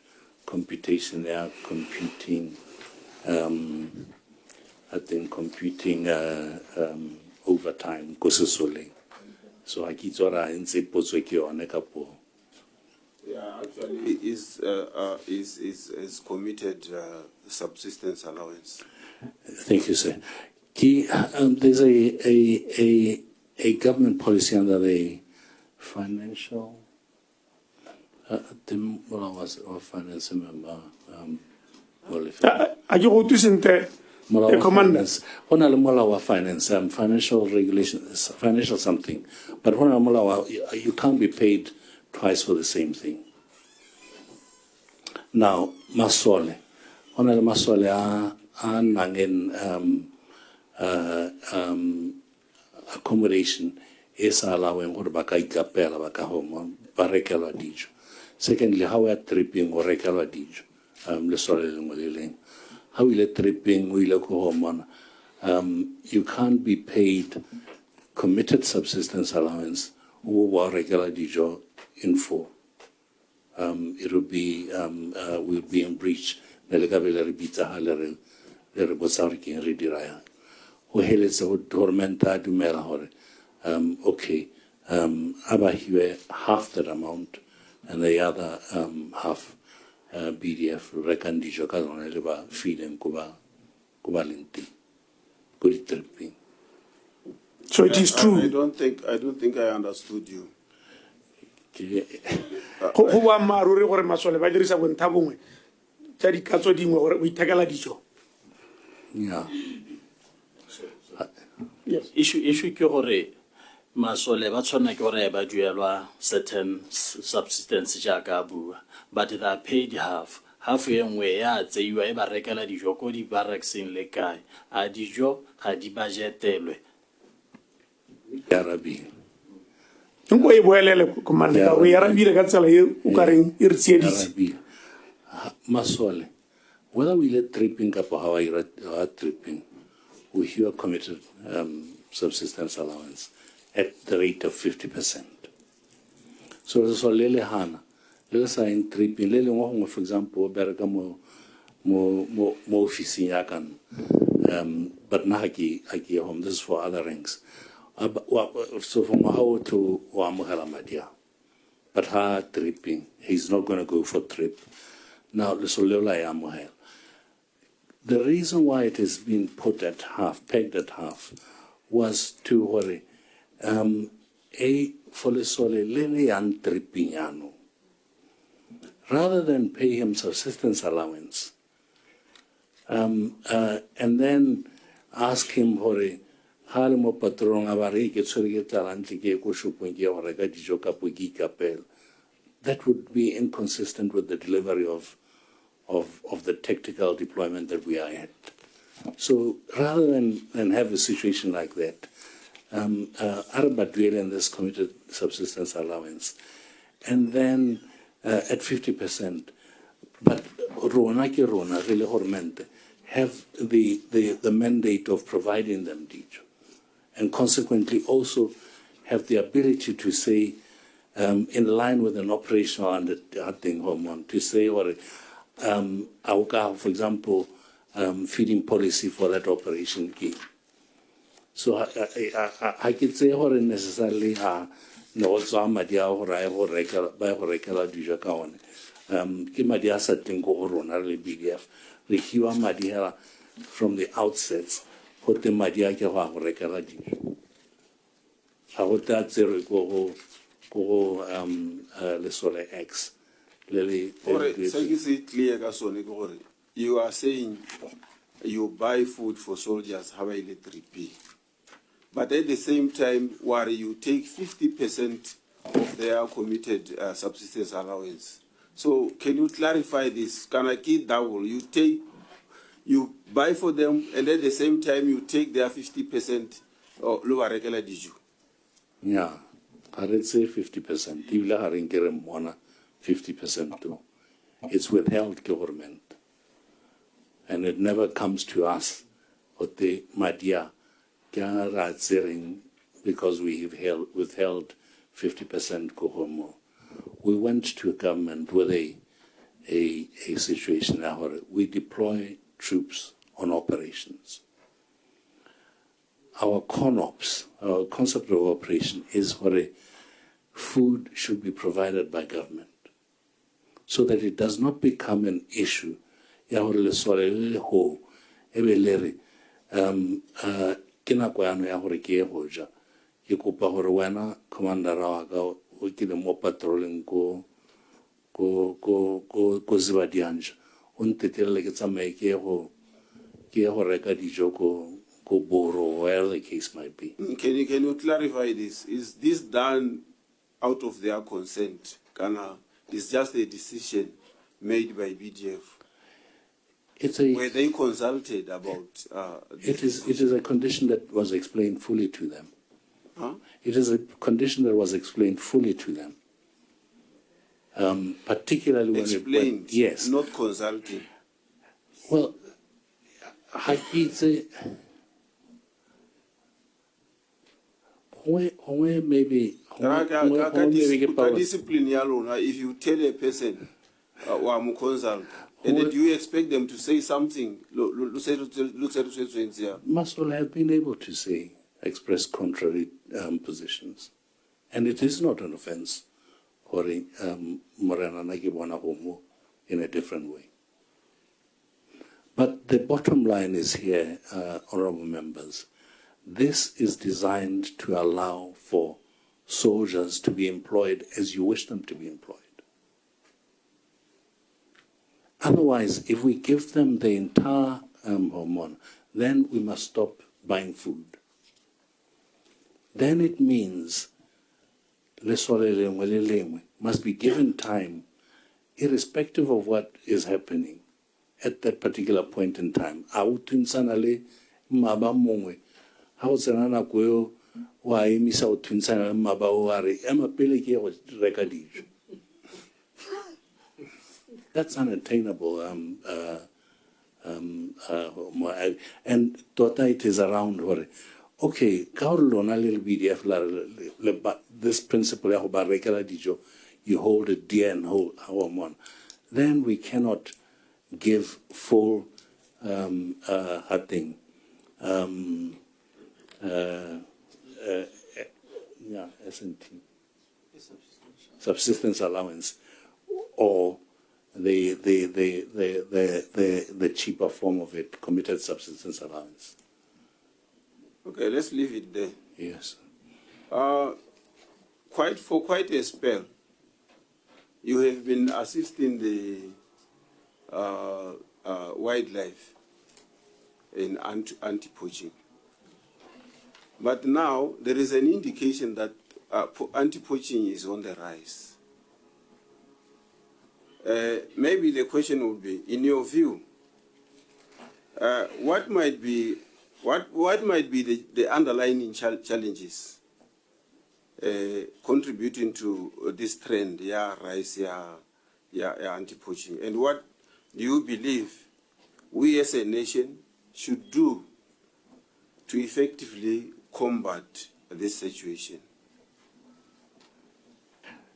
computation there, computing. I think computing overtime so I keep in kapo. Yeah, actually, is committed subsistence allowance. Thank you, sir. There's a government policy under the financial. Finance member. a ke go tusente commander When I finance, financial regulations, financial something, but when you can't be paid twice for the same thing. Now, masole, when I masole nangin accommodation is allowing what baka ikapela baka home barekela dijo. Secondly, how we are tripping or rekela dijo. Le sole lengoleleng. How we let tripping, we look home. You can't be paid committed subsistence allowance or regular dijo in full. It will be will be in breach. Nelegabele bita halere le rebosariki rediraya. O heletse o tormenta dumela hore. Okay. Abahiwe half that amount and the other half. BDF reckon dijo ka lona le ba feeding kuba lenti good tripping. so it is true I don't think I understood you. go ba maruri gore masole ba dirisa bontsha bongwe tsa dikatso dingwe gore o itekela dijo Yeah. yes issue ke gore masole ba tshwana ke gore ba duelwa certain subsistence jaaka bua but they are paid half e nngwe ya tseiwa e ba rekela dijo ko di barracksing le kae a dijo ga di budgetelwe Arabi. nko e boelele commander ka o ya rabile ka tsela e o ka reng e re tsieditse Arabi. Masole, whether we let tripping up or how I tripping, we hear committed subsistence allowance at the rate of 50%. So lele hana, lele sign tripping, lele ngwa for example, bereka mo office yakan, but na haki home. This is for other ranks. So from how to wamuhala madia, but ha tripping, he's not going to go for trip. Now the reason why it has been put at half, pegged at half, was to worry. For the sole lele and tripping ano, rather than pay him subsistence allowance, and then ask him for a halimo patron avari ke tsori ke talanti ke ko shupong ke hore ka dijo ka poki kapel. That would be inconsistent with the delivery of the tactical deployment that we are at. So rather than have a situation like that, Arabadwele and this committed subsistence allowance, and then at 50%, but Rona ke Rona really hormente have the mandate of providing them dijo, and consequently also have the ability to say, in line with an operational undertaking hormone, to say, or for example, feeding policy for that operation key. So I could say hore necessarily no also madia hore I ho rekala ba ho rekala dijo ka one ke madia sa teng go rona le BDF re hiwa madia from the outset ho te madia ke ho rekala dijo ha ho ta tsere go le sole X le clear ka sone ke gore you are saying you buy food for soldiers how ile 3P. But at the same time, where you take 50% of their committed subsistence allowance. So can you clarify this? Can I keep double? You buy for them, and at the same time you take their 50% or lower regular diju. Yeah, I would say 50%. 50% too. It's withheld government, and it never comes to us. What the madia. Because we have withheld 50% kohomo. We went to a government with a situation where we deploy troops on operations. Our CONOPS, our concept of operation, is where food should be provided by government so that it does not become an issue. Ke nako ya no ya gore ke go ja ke kopa gore wena commander wa ka o ke le mo patrolling ko Zibadianja o ntetelele ke tsamaye ke go reka dijo ko Boro, where the case might be. Can you clarify this? Is this done out of their consent? It's just a decision made by BDF. Were they consulted about it is a condition that was explained fully to them. Huh? It is a condition that was explained fully to them. Particularly when explained, yes, not consulting. Well, maybe discipline if you tell a person consult. And then do you expect them to say something? Must all have been able to express contrary positions. And it is not an offense or Morena Nagibwana Homo in a different way. But the bottom line is here, honorable members, this is designed to allow for soldiers to be employed as you wish them to be employed. Otherwise, if we give them the entire hormone, then we must stop buying food. Then it means must be given time, irrespective of what is happening at that particular point in time. That's unattainable. And tota it is around hore. Okay, ka hore lona le BDF this principle ya ho ba rekela dijo, you hold it dear and hold our one. Then we cannot give full S&T, subsistence allowance, or the cheaper form of it, committed subsistence allowance. Okay, let's leave it there. Yes. For quite a spell, you have been assisting the wildlife in anti-poaching. But now there is an indication that anti-poaching is on the rise. Maybe the question would be, in your view, what might be the underlying challenges contributing to this trend, rise, anti-poaching, and what do you believe we as a nation should do to effectively combat this situation?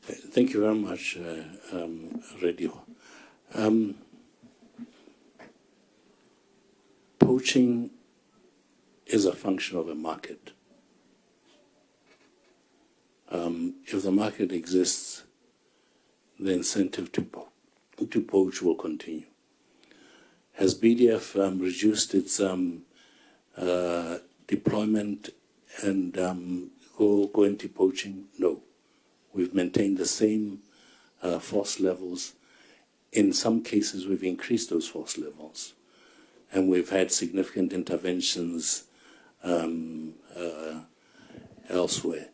Thank you very much, Radio. Poaching is a function of a market. If the market exists, the incentive to poach will continue. Has BDF reduced its deployment and go into poaching? No. We've maintained the same force levels. In some cases, we've increased those force levels. And we've had significant interventions elsewhere.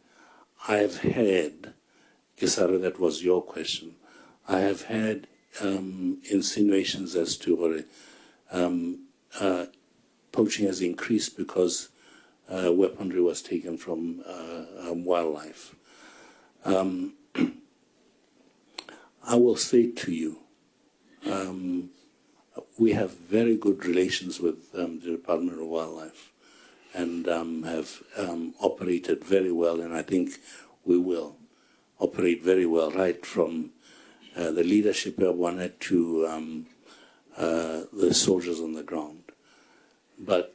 I've had, Kisara, that was your question, I have had insinuations as to poaching has increased because weaponry was taken from wildlife. I will say to you, we have very good relations with the Department of Wildlife and have operated very well, and I think we will operate very well, right from the leadership of Botswana to the soldiers on the ground. But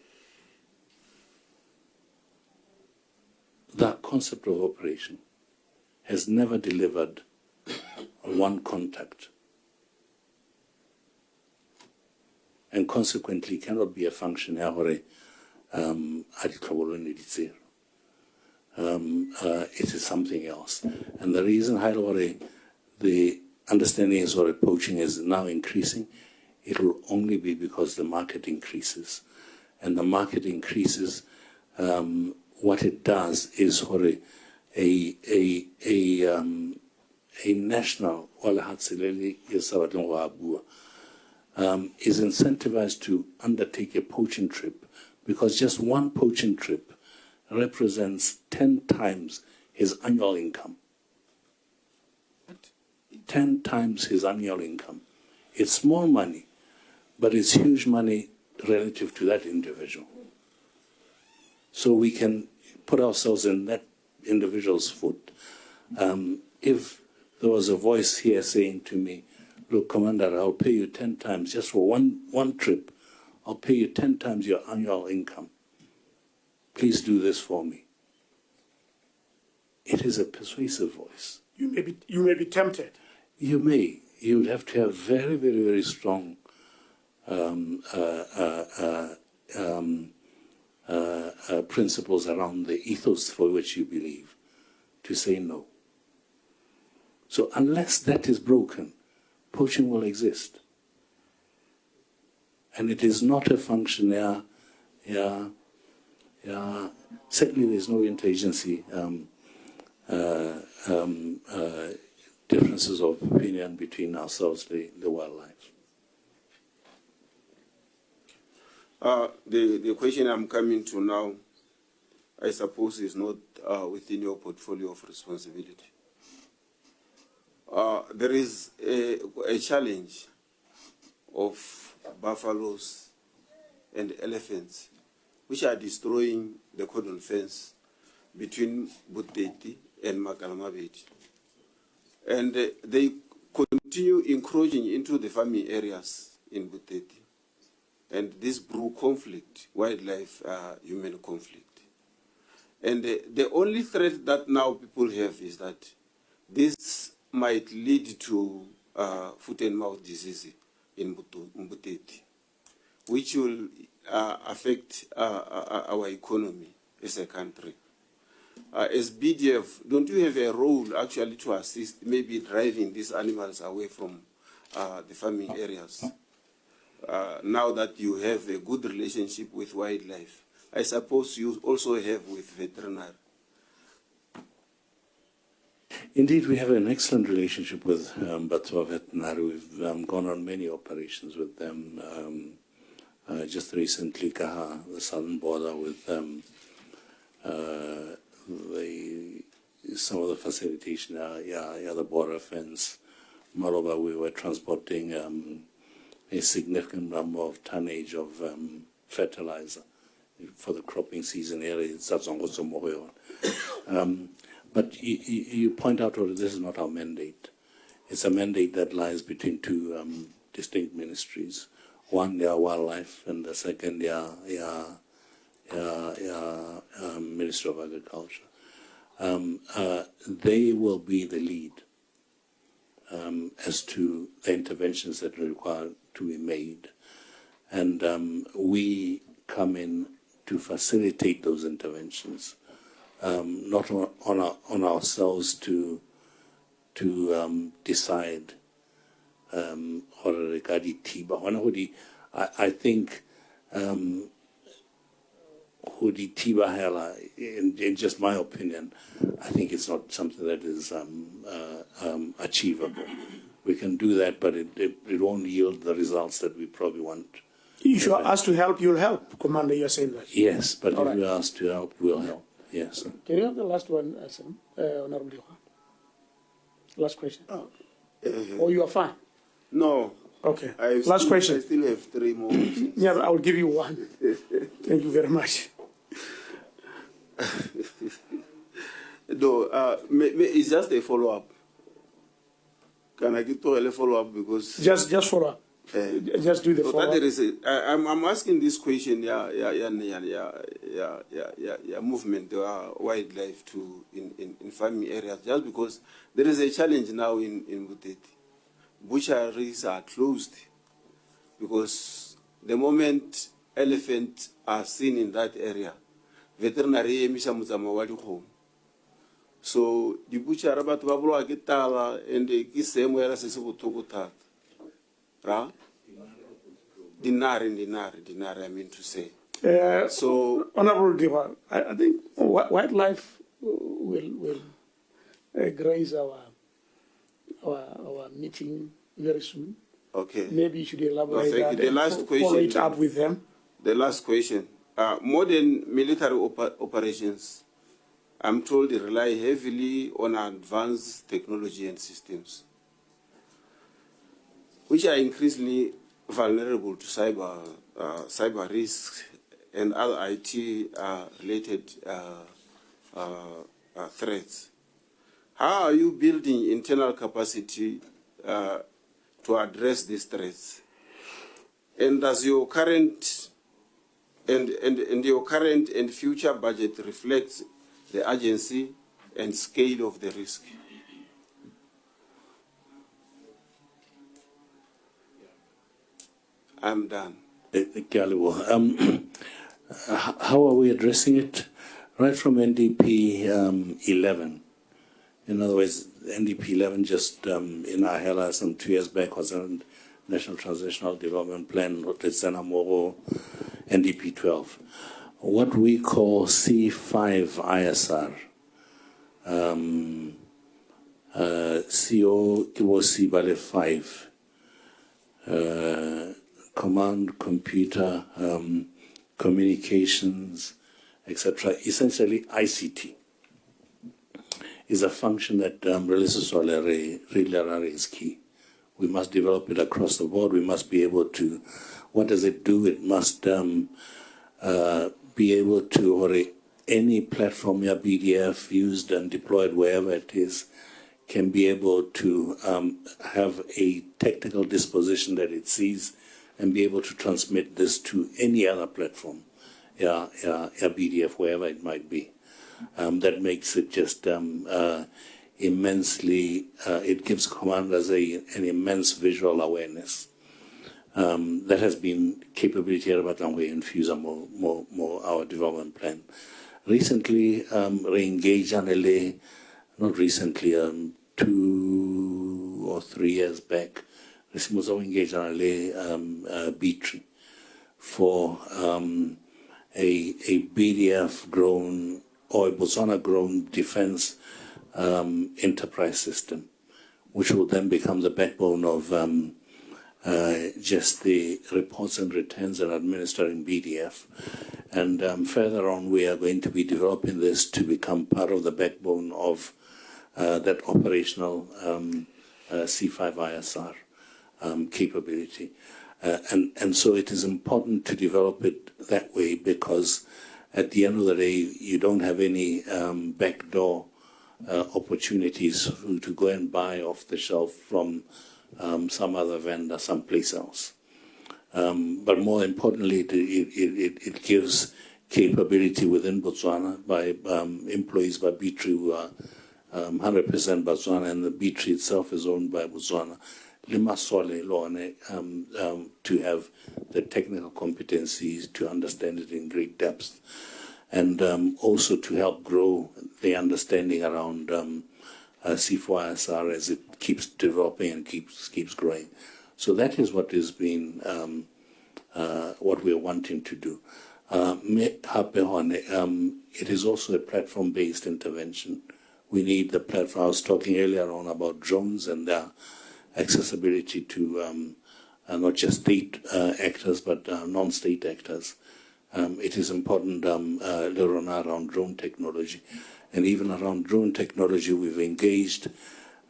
that concept of operation has never delivered one contact, and consequently cannot be a function it is something else. And the reason the understanding is poaching is now increasing, it will only be because the market increases. And the market increases, what it does is a national is incentivized to undertake a poaching trip, because just one poaching trip represents 10 times his annual income. 10 times his annual income. It's small money, but it's huge money relative to that individual. So we can put ourselves in that individual's foot. If there was a voice here saying to me, look, Commander, I'll pay you 10 times, just for one trip, I'll pay you 10 times your annual income. Please do this for me. It is a persuasive voice. You may be tempted. You may. You would have to have very, very, very strong principles around the ethos for which you believe to say no. So unless that is broken, poaching will exist. And it is not a function, certainly there's no interagency differences of opinion between ourselves, the wildlife. The question I'm coming to now, I suppose, is not within your portfolio of responsibility. There is a challenge of buffaloes and elephants, which are destroying the cordon fence between Buteti and Makalamabedi. And they continue encroaching into the farming areas in Buteti. And this brew conflict, wildlife, human conflict. And the only threat that now people have is that this might lead to foot and mouth disease in Buteti, which will affect our economy as a country. As BDF, don't you have a role actually to assist, maybe driving these animals away from the farming areas? Now that you have a good relationship with wildlife, I suppose you also have with veterinary. Indeed, we have an excellent relationship with Botswana Veterinary. We've gone on many operations with them. Just recently, Kaha, the southern border, with some of the facilitation, the border fence. Moreover, we were transporting a significant number of tonnage of fertilizer for the cropping season area. But you point out that this is not our mandate. It's a mandate that lies between two distinct ministries. One, their wildlife, and the second, their Ministry of Agriculture. They will be the lead as to the interventions that are required to be made. And we come in to facilitate those interventions, not on ourselves to decide. I think in just my opinion, I think it's not something that is achievable. We can do that, but it won't yield the results that we probably want. If you are asked to help, you'll help, Commander, you're saying that? Yes, but if you're asked to help, we'll help. Yes. Can you have the last one, Honorable Johan? Last question. Or you are fine? No. Okay. Last question. I still have 3 more questions. Yeah, I will give you one. Thank you very much. No, it's just a follow-up. Can I get to a follow-up? Because just follow up. Just do the so follow-up. that there is I'm asking this question, movement, wildlife to in farming areas, just because there is a challenge now in Buteti. Butcheries are closed because the moment elephants are seen in that area, veterinary so the butcher about Bablo Agitala and the Kisem as a Tokutat. Dinar, I mean to say. So, Honorable Diva, I think wildlife will grace our meeting very soon. Okay. Maybe you should elaborate that. The last question. Follow it up with them. The last question. Modern military operations, I'm told, they rely heavily on advanced technology and systems, which are increasingly vulnerable to cyber risks and other IT-related threats. How are you building internal capacity to address these threats? And does your current and future budget reflect the urgency and scale of the risk? I'm done. How are we addressing it? Right from NDP 11. In other words, NDP 11 just in our HELA some 2 years back was a National Transitional Development Plan, Moro, NDP 12. What we call C5 ISR. CO Kibosi Bale 5. Command, computer, communications, etc. Essentially, ICT is a function that really is key. We must develop it across the board. We must be able to, what does it do? It must be able to, or any platform your BDF used and deployed wherever it is, can be able to have a technical disposition that it sees and be able to transmit this to any other platform, BDF, wherever it might be. That makes it just immensely, it gives commanders an immense visual awareness. That has been capability at we infuse more our development plan. Recently, re-engaged not recently, 2 or 3 years back, was engaged on B-tree for a BDF-grown or a Botswana-grown defense enterprise system, which will then become the backbone of just the reports and returns and administering BDF. And further on, we are going to be developing this to become part of the backbone of that operational C5ISR capability. And so it is important to develop it that way, because at the end of the day, you don't have any backdoor opportunities to go and buy off the shelf from some other vendor someplace else. But more importantly, it gives capability within Botswana by employees by B-tree who are 100% Botswana, and the B-tree itself is owned by Botswana. To have the technical competencies to understand it in great depth, and also to help grow the understanding around C4ISR as it keeps developing and keeps growing. So that is what has been what we are wanting to do. It is also a platform-based intervention. We need the platform. I was talking earlier on about drones and their accessibility to not just state actors, but non-state actors. It is important, Lerona, around drone technology. And even around drone technology, we've engaged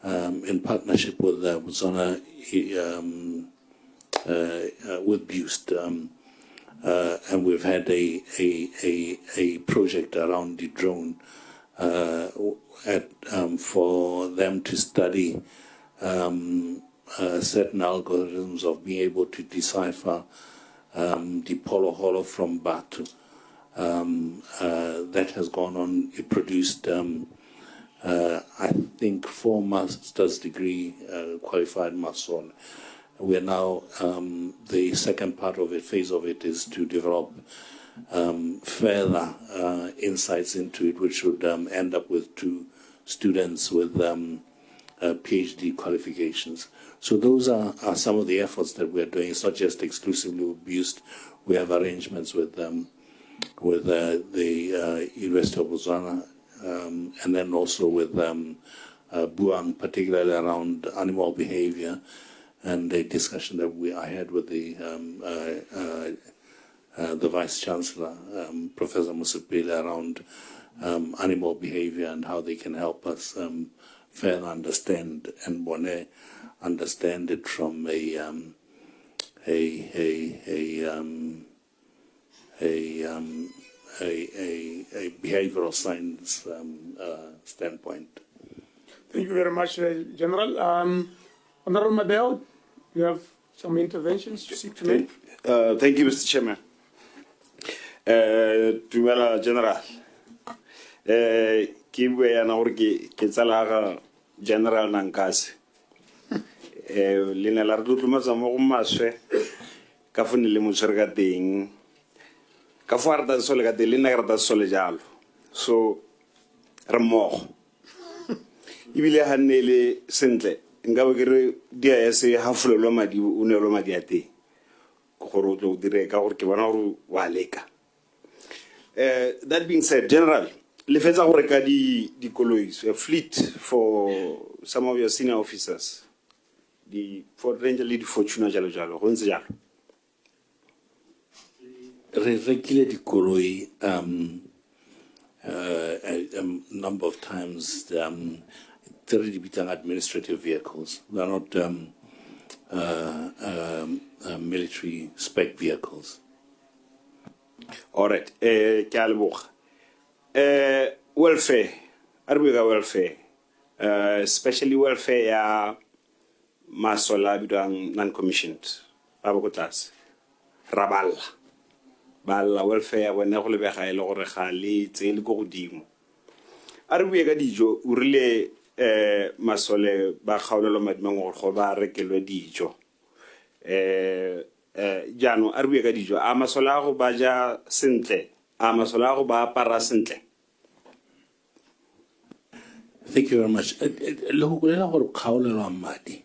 in partnership with Botswana, with BUST. And we've had a project around the drone for them to study certain algorithms of being able to decipher the Polo Holo from Batu. That has gone on. It produced, I think, 4 master's degree qualified mason. We're now, the second part of it, phase of it, is to develop further insights into it, which would end up with 2 students with PhD qualifications. So those are some of the efforts that we're doing. It's not just exclusively with BUST. We have arrangements with the University of Botswana, and then also with Buang, particularly around animal behavior, and a discussion that I had with the Vice Chancellor, Professor Musipile, around animal behavior and how they can help us further understand and understand it from a behavioral science standpoint. Thank you very much, General. Honorable Mabel, you have some interventions to seek to make? Thank you, Mr. Chairman. Tumela General. Kiwe ya naurgi kitsalaga General Nankasi. Lina lardu tumaza mogumaswe kafuni limuserga ding kafarda solega de lina garda solejalo so ramo ibile hanele sentle ngabagere dia ese hafulelo madi unelo madi ate go ro tlo dire ka gore ke bona gore wa leka. That being said, General, le fetsa gore ka di kolois a fleet for some of your senior officers, for Ranger Lead Fortuna jalo jalo go ntse jalo. Re rekile dikoloi a number of times. They're administrative vehicles. They're not military spec vehicles. All right. Ke a leboga. Welfare. Are we ga welfare? Especially welfare ya masola bidang non-commissioned. Ba go tlase. Raballa. Balla welfare bona go lebega ile gore ga le tsele go godimo. Are we ga dijo o rile masole ba kgaolelo madimang gore go ba rekelwe dijo. Jano are we ga dijo a masola go ba ja sentle a masola go ba para sentle. Thank you very much. Lo go lela gore kgaolelo madi.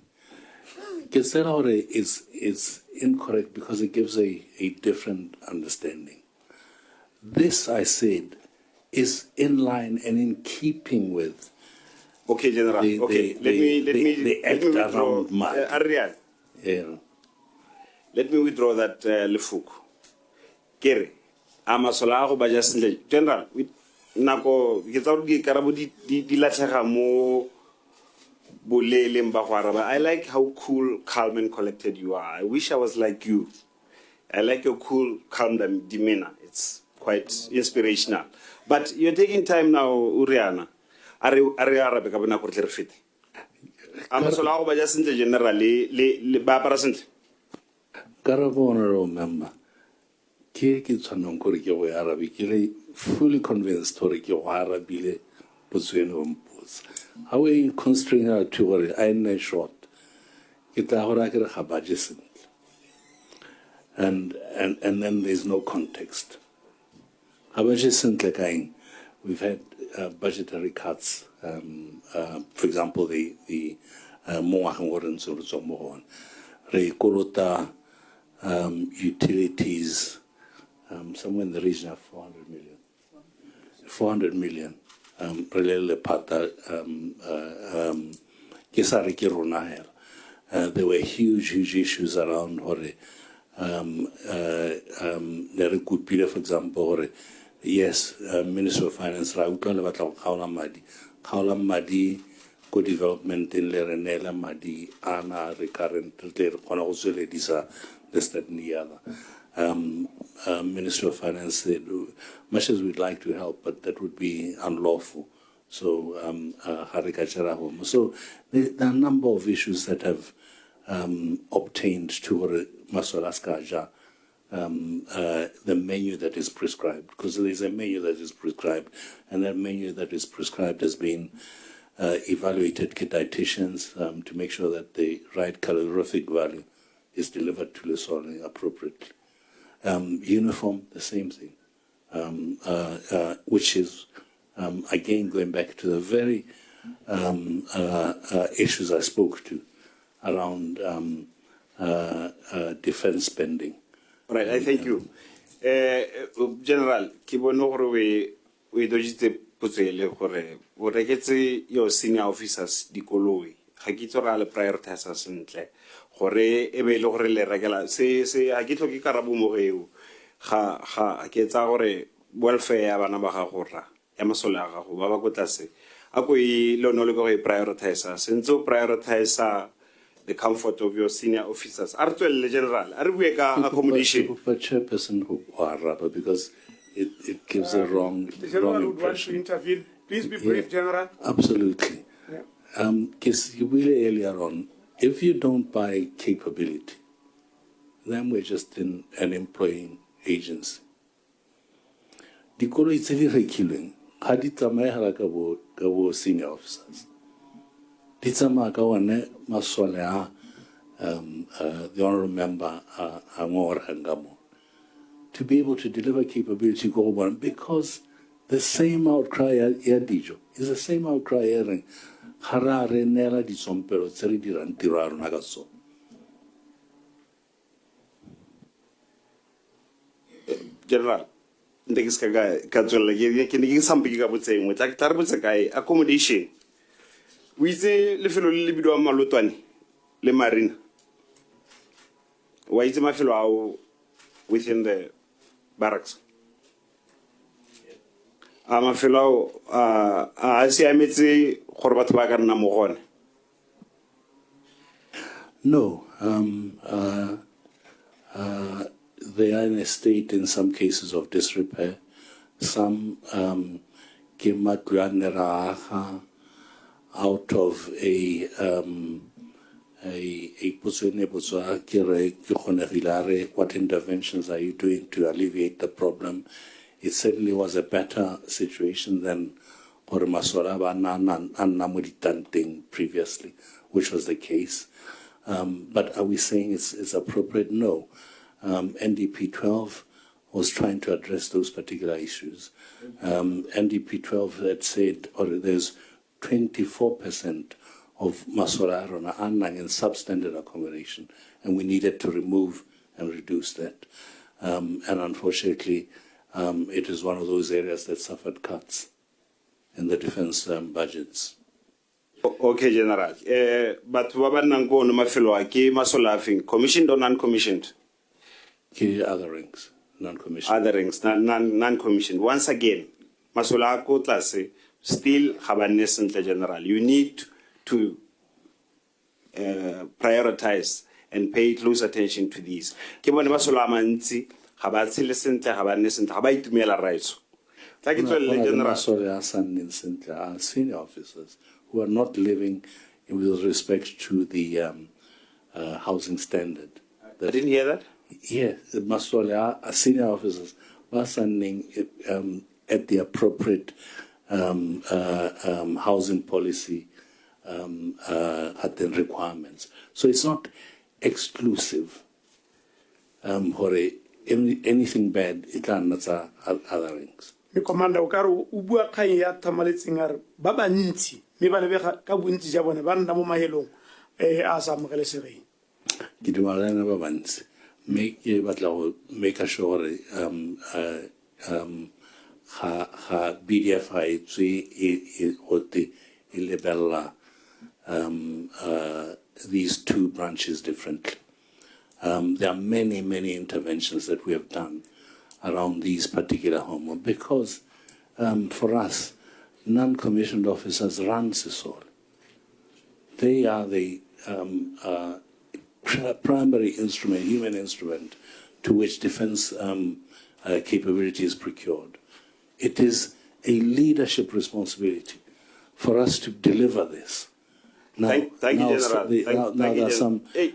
Ke tsela gore it's incorrect because it gives a different understanding. This, I said, is in line and in keeping with Okay, General. the act around mud. Ariel, Yeah. let me withdraw that lefuk. Kere, amasola go ba ja sentle. General, nako ke tsa di karabo di latlhega mo boleleng ba go araba. I like how cool, calm and collected you are. I wish I was like you. I like your cool, calm demeanor. It's quite inspirational. But you're taking time now, Uriana. Are arabe ka bona go tle re fete. Amasola go ba ja sentle general le ba para sentle. Karabo, honorable member. Ke tshwanong gore ke go arabe ke le fully convinced gore ke go arabile botswene o mpotsa. How are you constraining her to gore I nne short? Ke tla gore ke re ga baje sentle. And then there's no context. Ga baje sentle kaeng? We've had budgetary cuts. For example, the utilities, somewhere in the region of 400 million. 400 million. There were huge issues around for example, yes, Minister of Finance, co-development in Lerenela, Madi, Anna, recurrent, this, that, and the other. Minister of Finance said, much as we'd like to help, but that would be unlawful. So, so there are a number of issues that have obtained to Masolaskaja the menu that is prescribed, because there's a menu that is prescribed, and that menu that is prescribed has been evaluated by dietitians to make sure that the right calorific value is delivered to the soil appropriately. Uniform, the same thing, which is, again, going back to the very issues I spoke to around defense spending. All right, I thank you. General, ke bone gore we dojitse potsele gore o reketse your senior officers dikoloi. Ga ke tsora le prioritize sentle gore e be le gore le rekela se ga ke tlhoke karabo mo geo. Ga ke tsa gore welfare ya bana ba ga gorra ya masola ga go ba ba go tlase. A go e lono le go e prioritize sentse prioritize the comfort of your senior officers. Artuel General, are we accommodation? But chairperson who are because it gives a wrong The General wrong would want to impression. intervene. Please be brief, General. Absolutely. Yeah. Because really earlier on, if you don't buy capability, then we're just in an employing agency. Dikolo itse di rekilweng ga di tsamaye hara ka bo senior officers. Di tsamaya ka one masole a the honorable member a ngora mo to be able to deliver capability go one, because the same outcry ya dijo is the same outcry ering harare nela di sompelo tseri di rantiro a rona ka so. General, ndekis ka tswela ke ne ke sampe ka botseng mo tla ke tla re botse kae accommodation. O itse lefelo le bidwa malotwane le marina. Wa itse mafelo ao within the barracks. Mafelo ao a siametse gore batho ba ka nna mo gone. No, they are in a state, in some cases, of disrepair. Some ke matlo a ne ra aga out of a potso e ne botswa ke re ke kgonegile a re, what interventions are you doing to alleviate the problem? It certainly was a better situation than gore masola ba na nna mo ditanteng previously, which was the case. But are we saying it's appropriate? No. NDP 12 was trying to address those particular issues. NDP 12 had said, or there's 24% of Masola Arona Anang in substandard accommodation, and we needed to remove and reduce that. And unfortunately, it is one of those areas that suffered cuts in the defense budgets. Okay, General. But what nango no mafelo ke Masola afing commissioned or non-commissioned? Other ranks, non-commissioned. Other ranks, non-commissioned. Once again, Masola ko tlase still habanesen the General. You need to prioritize and pay close attention to these. Ke bone Masola mantsi habatse le sentle habanesen haba itumela rights. Thank you, General. Are senior officers who are not living with respect to the housing standard. I didn't hear that. Yeah, the Masola are senior officers are standing at the appropriate housing policy at the requirements. So it's not exclusive. For anything bad, it can other things. Me commander o ka re o bua kgang ya thamaletseng a re ba bantsi me ba lebega ka bontsi ja bone ba nna mo mahelong a sa amogelesegeng. Ke dumalana ba bantsi me ke batla go make sure ga BDF ha etswe gote e lebella these two branches differently. There are many interventions that we have done around these particular homes because for us, non-commissioned officers run CISOL. They are the primary instrument, human instrument, to which defense capability is procured. It is a leadership responsibility for us to deliver this. Now, Thank you, General.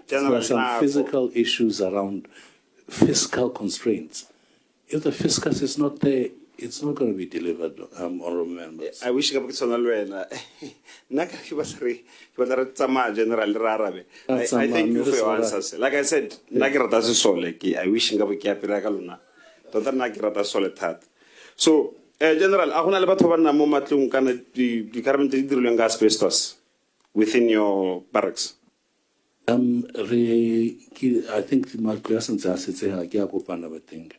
There are some physical issues around fiscal constraints. If the fiscus is not there, it's not going to be delivered, honorable members. I wish I could say General Rarabe. I thank you for your answers. Like I said, Nagirata Sole, I wish I could get Piragaluna. Total Nagirata Soletat. So, General, I want to let you know that the current drilling gas asbestos within your barracks. I think the Marcus assets are a thing.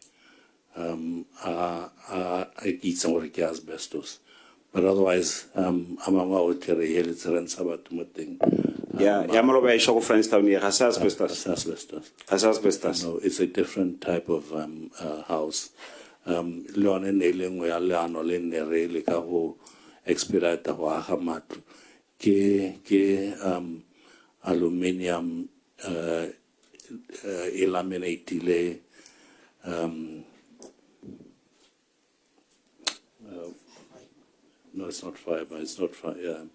I eat some of the asbestos. But otherwise, I'm out here, it's a thing. Yeah, Yamaloba Show Friends Town here has asbestos. Asbestos. No, it's a different type of house. Leon and Ailing, where Leon or Lynn, really go expedite the Wahamat, aluminium, laminate, no, it's not fiber. It's not fiber.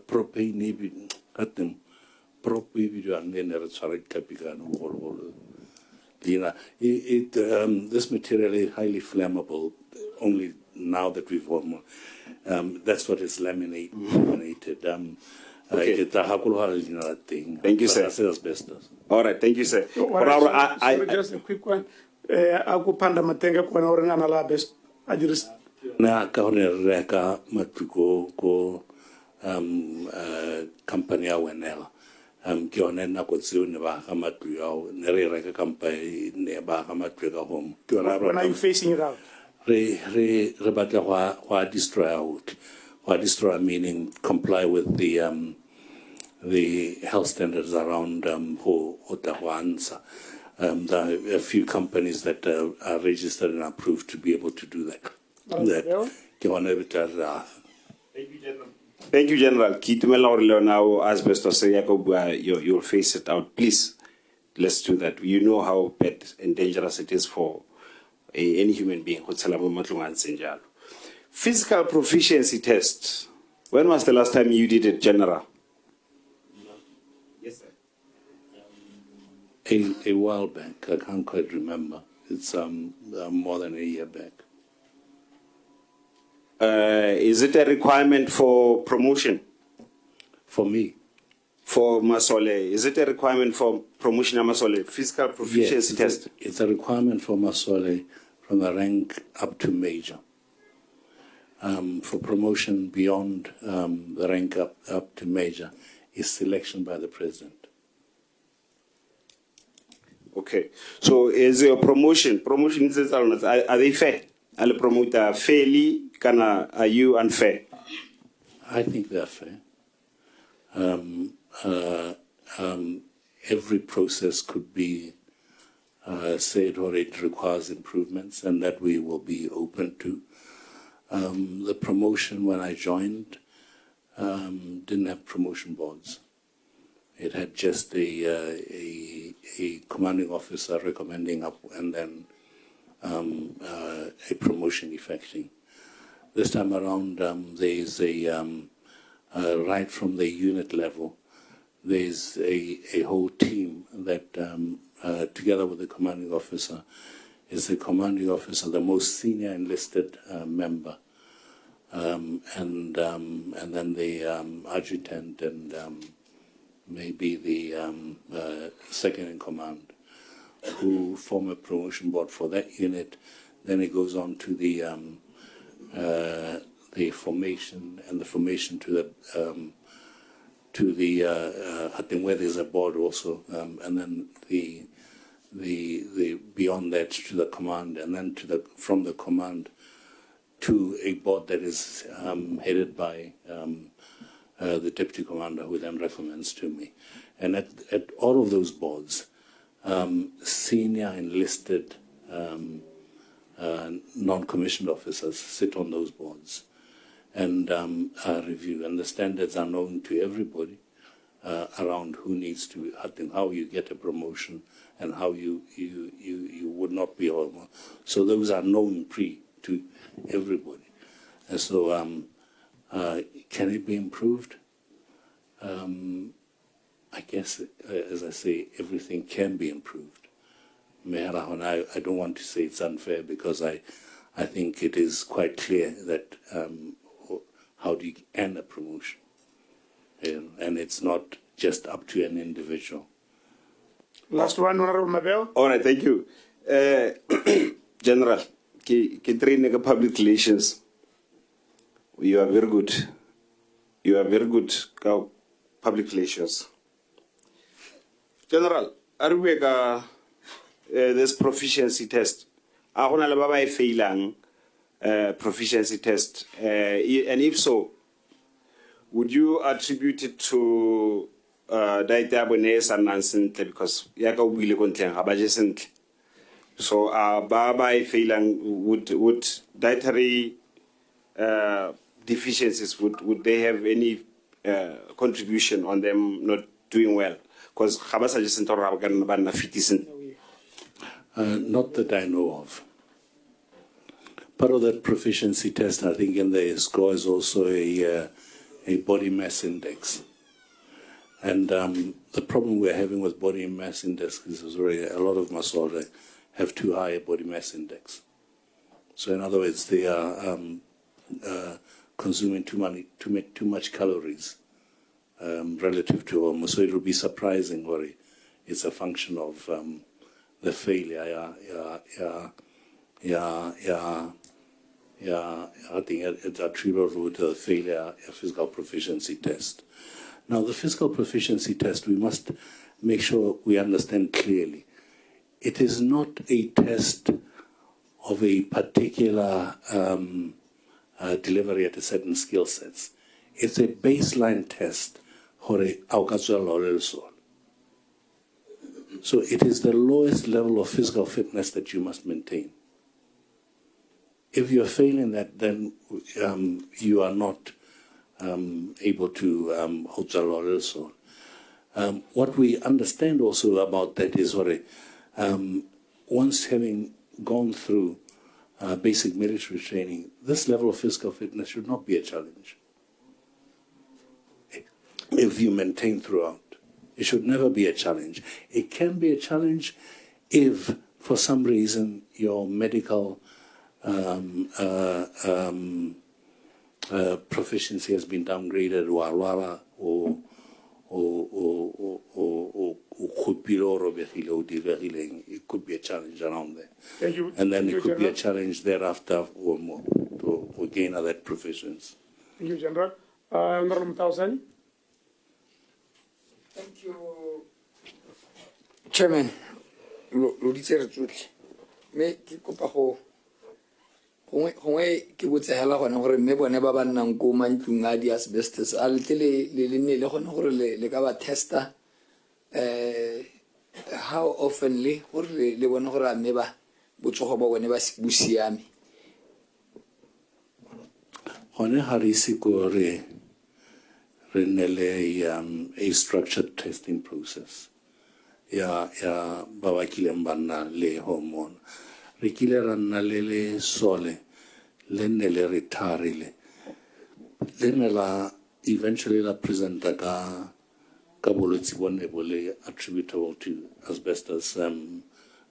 Propane, at them. Propane, and then it's a capican. This material is highly flammable. Only now that we've won, that's what is laminated. Okay. Thank you, sir. Asbestos. All right, thank you, sir. Just a quick one. Aku panda matenga kwa na orang anala best ajuris. Na kaone reka matuko ko company awenela. Ke one na go tseo ne ba ga matlu yao ne re reka company ne ba ga matlu ka home. When are you facing it out? Re batla wa destroy out. Wa destroy meaning comply with the health standards around ho Otahuansa. There are a few companies that are registered and approved to be able to do that. Thank you, General. Thank you, General. Ki tumela hore le yona o asbestos ya go bua, you'll face it out. Please, let's do that. You know how bad and dangerous it is for any human being. Physical proficiency test. When was the last time you did it, General? Yes, sir. A while back, I can't quite remember. It's more than a year back. Is it a requirement for promotion? For me? For Masole, is it a requirement for promotion of Masole? Physical proficiency test? It's a requirement for Masole from the rank up to major. For promotion beyond the rank up to major is selection by the president. Okay. So is your promotion are they fair? Are the promoter fairly? Are you unfair? I think they're fair. Every process could be said or it requires improvements, and that we will be open to. The promotion when I joined didn't have promotion boards. It had just a commanding officer recommending up and then a promotion effecting. This time around, there's right from the unit level, there's a whole team that, together with the commanding officer, is the commanding officer, the most senior enlisted member, and then the adjutant and maybe the second in command, who form a promotion board for that unit. Then it goes on to the formation, and the formation to the I think where there's a board also, and then the beyond that to the command, and then from the command to a board that is headed by the deputy commander, who then recommends to me. And at all of those boards, senior enlisted non-commissioned officers sit on those boards and review, and the standards are known to everybody around who needs to, I think, how you get a promotion and how you would not be over. So those are known to everybody. And so can it be improved? I guess, as I say, everything can be improved. I don't want to say it's unfair, because I think it is quite clear that how do you end a promotion? And it's not just up to an individual. Last one, Honorable Mabel. All right, thank you. General, Kitrine public relations. You are very good. You are very good, public relations. General, Arwega, this proficiency test. Ahona le baba e failang proficiency test. And if so, would you attribute it to diatabonese and nonsense, because yaka wile kontleng abajesent? So baba e failang, would dietary deficiencies, would they have any contribution on them not doing well? Because not that I know of. Part of that proficiency test, I think, in the score is also a body mass index. And the problem we're having with body mass index is already a lot of Masole have too high a body mass index. So in other words, they are consuming too much calories relative to almost. So it will be surprising, or it's a function of the failure. I think it's attributable to the failure of physical proficiency test. Now, the physical proficiency test, we must make sure we understand clearly. It is not a test of a particular delivery at a certain skill sets. It's a baseline test. So it is the lowest level of physical fitness that you must maintain. If you're failing that, then you are not able to also. What we understand also about that is once having gone through basic military training, this level of physical fitness should not be a challenge. If you maintain throughout, it should never be a challenge. It can be a challenge if, for some reason, your medical proficiency has been downgraded, it could be a challenge around there. Thank you. And then Thank it you, could be a General. challenge thereafter or more to gain other proficiency. Thank you, General. Honorable Mtausani. Thank you, Chairman. Lo ditse re tsotlhe. Me ke kopa go gongwe ke botse hela gone gore mme bone ba ba nnang ko mantlong a di-asbestos a le nne le gone gore le ka ba testa how oftenly gore le bone gore a mme ba botsogo ba bone ba bo siame. Gone ga re ise ko re nne le a structured testing process ya ba ba kileng ba nna le hormone. Re kile ra nna le sole le nne le retirile le ne la eventually la presenta ka bolwetse bone bo le attributable to asbestos,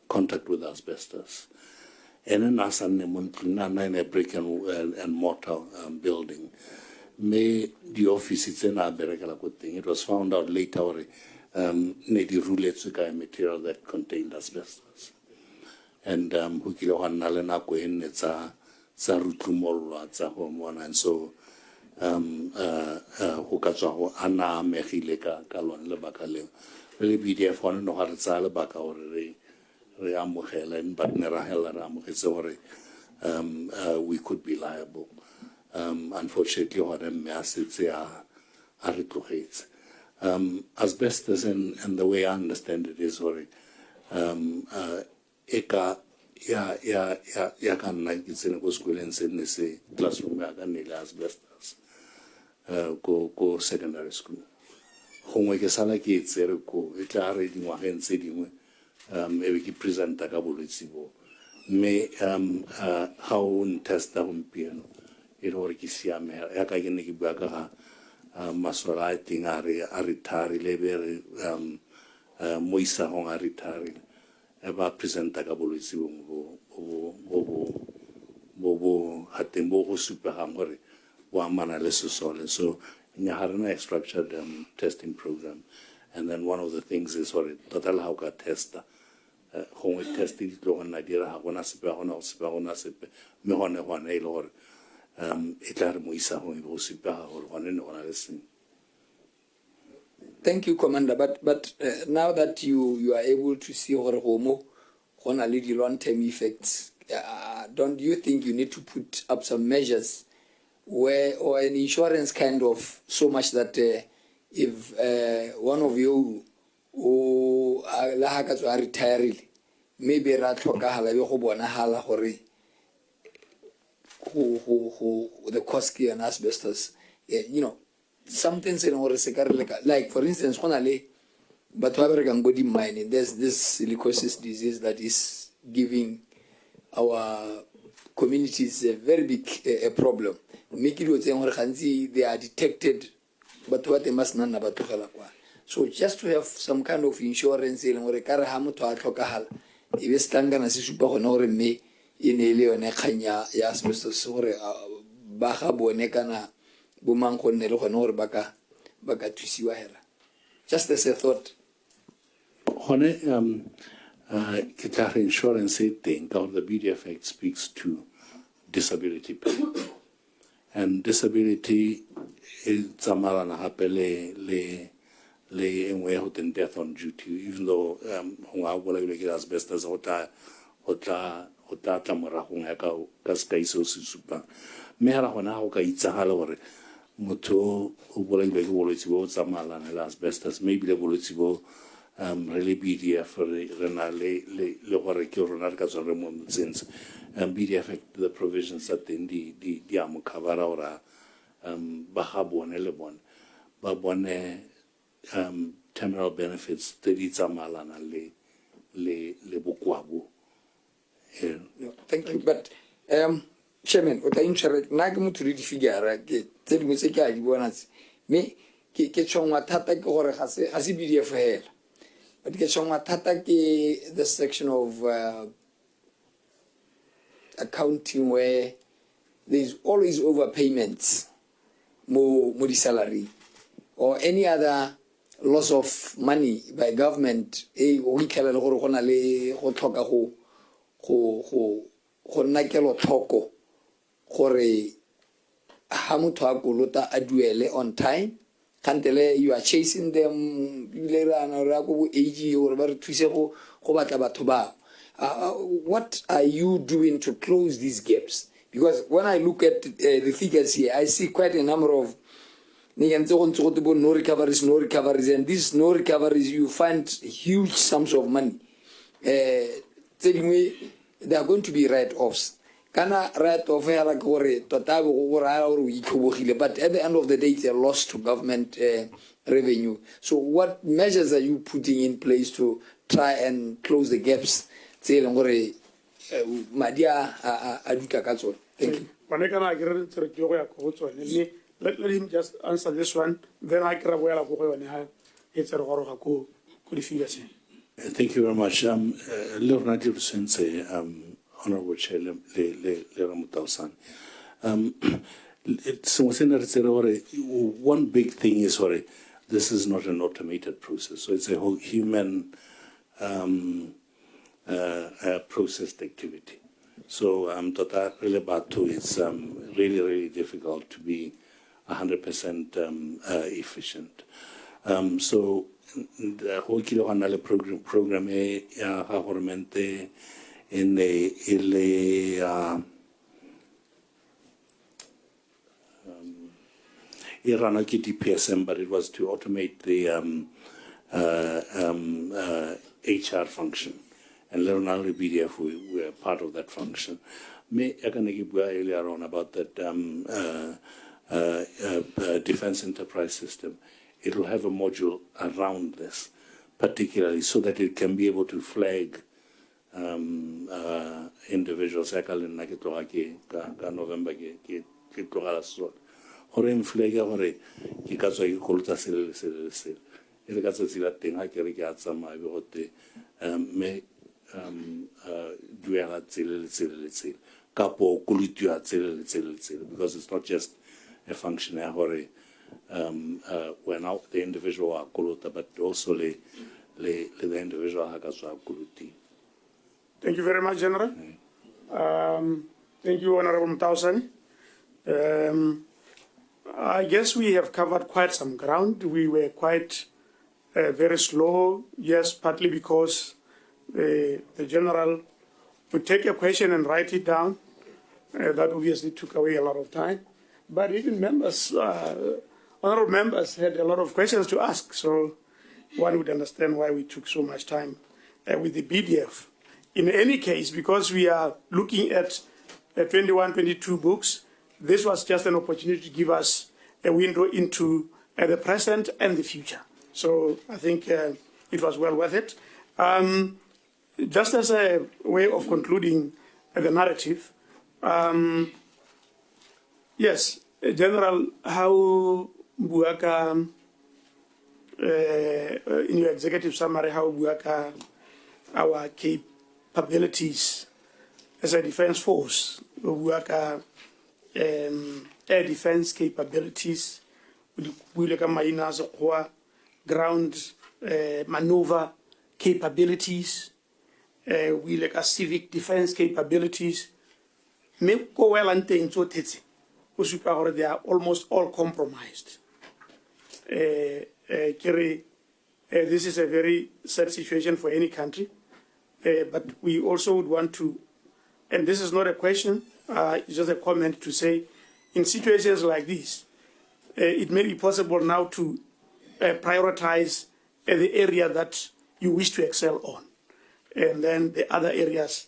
contact with asbestos. And then as an in a brick and mortar building, me the office it's in a good thing. It was found out later ne di roulets ka material that contained asbestos. And ho kile ga nna le nako e nne tsa rutlumolwa tsa hormone, and so go ka tswa go ana megile ka lone lebaka leo re BDF gone no ga re tsaya lebaka gore re amogela but ne ra hela ra amogetse gore we could be liable. Unfortunately gore mme a setse a re tlogetse. Asbestos and the way I understand it is gore eka ya ka nna ke tsene ko sekoleng se ne se classroom ya ka ne le asbestos ko secondary school. Gongwe ke sala ke tsere ko e tla re dingwageng tse dingwe e be ke presenta ka bolwetse bo mme ga o ntesta gompieno e le gore ke siame ya ka ke ne ke bua ka ga masole a teng a retirile be re mo isagong a retirile e ba presenta ka bolwetse bo hateng bo go supegang gore bo amana le sesole. So nya ga rena a structured testing program, and then one of the things is gore tota le ga o ka testa gongwe test di tlo go nna dira ga gona sepe mme gone e le gore e tla re mo isagong e go supega gore gone ne gona le sengwe. Thank you, Commander. But now that you are able to see gore go mo gona le di long-term effects, don't you think you need to put up some measures where or an insurance kind of so much that if one of you who la ha ka tswa retire maybe ra tlhokagala be go bonahala gore the cost ke an asbestos, you know, something se gore se ka re like for instance gona le batho ba berekang go di-mining, there's this silicosis disease that is giving our communities a very big problem. Mme ke dilo tse gore gantsi they are detected batho ba teng ba senana ba tlogela kwa. So just to have some kind of insurance e leng gore ka re ha motho a tlhokagala e be setlankana se supa gone gore mme e ne le yone kgang ya asbestos gore ba ga bone kana bo mang go nne le gone gore ba ka thusiwa hela. Just as a thought. Gone ke tla re insurance e teng ka gore the BDF Act speaks to disability pay, and disability e tsamayana gape le engwe go teng death on duty, even though go nga bolailwe ke asbestos go tla moragong ya ka sekai seo se supang mme hela gona go ka itsagala gore motho o bolailwe ke bolwetse bo o tsamayalana le asbestos, maybe le bolwetse bo re le BDF re na le gore ke rona re ka tswa re mo motsentse BDF Act, the provisions that teng di a mo covera gore ba ga bone le bone ba bone terminal benefits tse di tsamalana le bokwabo. No, thank you. But Chairman, what I interest na ke motho le di figure ke tse dingwe tse ke a di bona tse me ke tshongwa thata ke gore ga se BDF hela. But ke tshongwa thata ke the section of accounting where there's always overpayments mo di salary or any other loss of money by government o itlhelela gore go na le go tlhoka go nna kelo tlhoko gore ha motho a kolota a duele on time kantele you are chasing them age or ba re thuse go batla batho ba. What are you doing to close these gaps? Because when I look at the figures here, I see quite a number of no recoveries, and these no recoveries, you find huge sums of money. They are going to be write-offs. Kana write-off but at the end of the day, it's a loss to government revenue. So what measures are you putting in place to try and close the gaps? Thank you. Let him just answer this one. Then I can Thank you very much. Leonardo Sensei, Honorable Chair Ramutausan. One big thing is this is not an automated process, so it's a whole human processed activity. So Tota Relebatu is really difficult to be 100% efficient. So the whole kilo program governmente in the Iranaki DPSM, but it was to automate the HR function. And Leonardo BDF, we were part of that function. I can give earlier on about that defense enterprise system. It will have a module around this, particularly so that it can be able to flag individuals. November because it's not just a function when out the individual but also the individual. Thank you very much, General. Thank you, Honorable Mtausani. I guess we have covered quite some ground. We were quite very slow, yes, partly because the General would take a question and write it down. That obviously took away a lot of time. But even members, honorable members had a lot of questions to ask, so one would understand why we took so much time with the BDF. In any case, because we are looking at 21, 22 books, this was just an opportunity to give us a window into the present and the future. So I think it was well worth it. Just as a way of concluding the narrative, yes, General, how Buaka, in your executive summary, how Buaka, our capabilities as a defense force, Buaka, air defense capabilities, we look at ground maneuver capabilities, we look at civic defense capabilities. They are almost all compromised. This is a very sad situation for any country, but we also would want to, and this is not a question, it's just a comment to say, in situations like this, it may be possible now to prioritize the area that you wish to excel on, and then the other areas,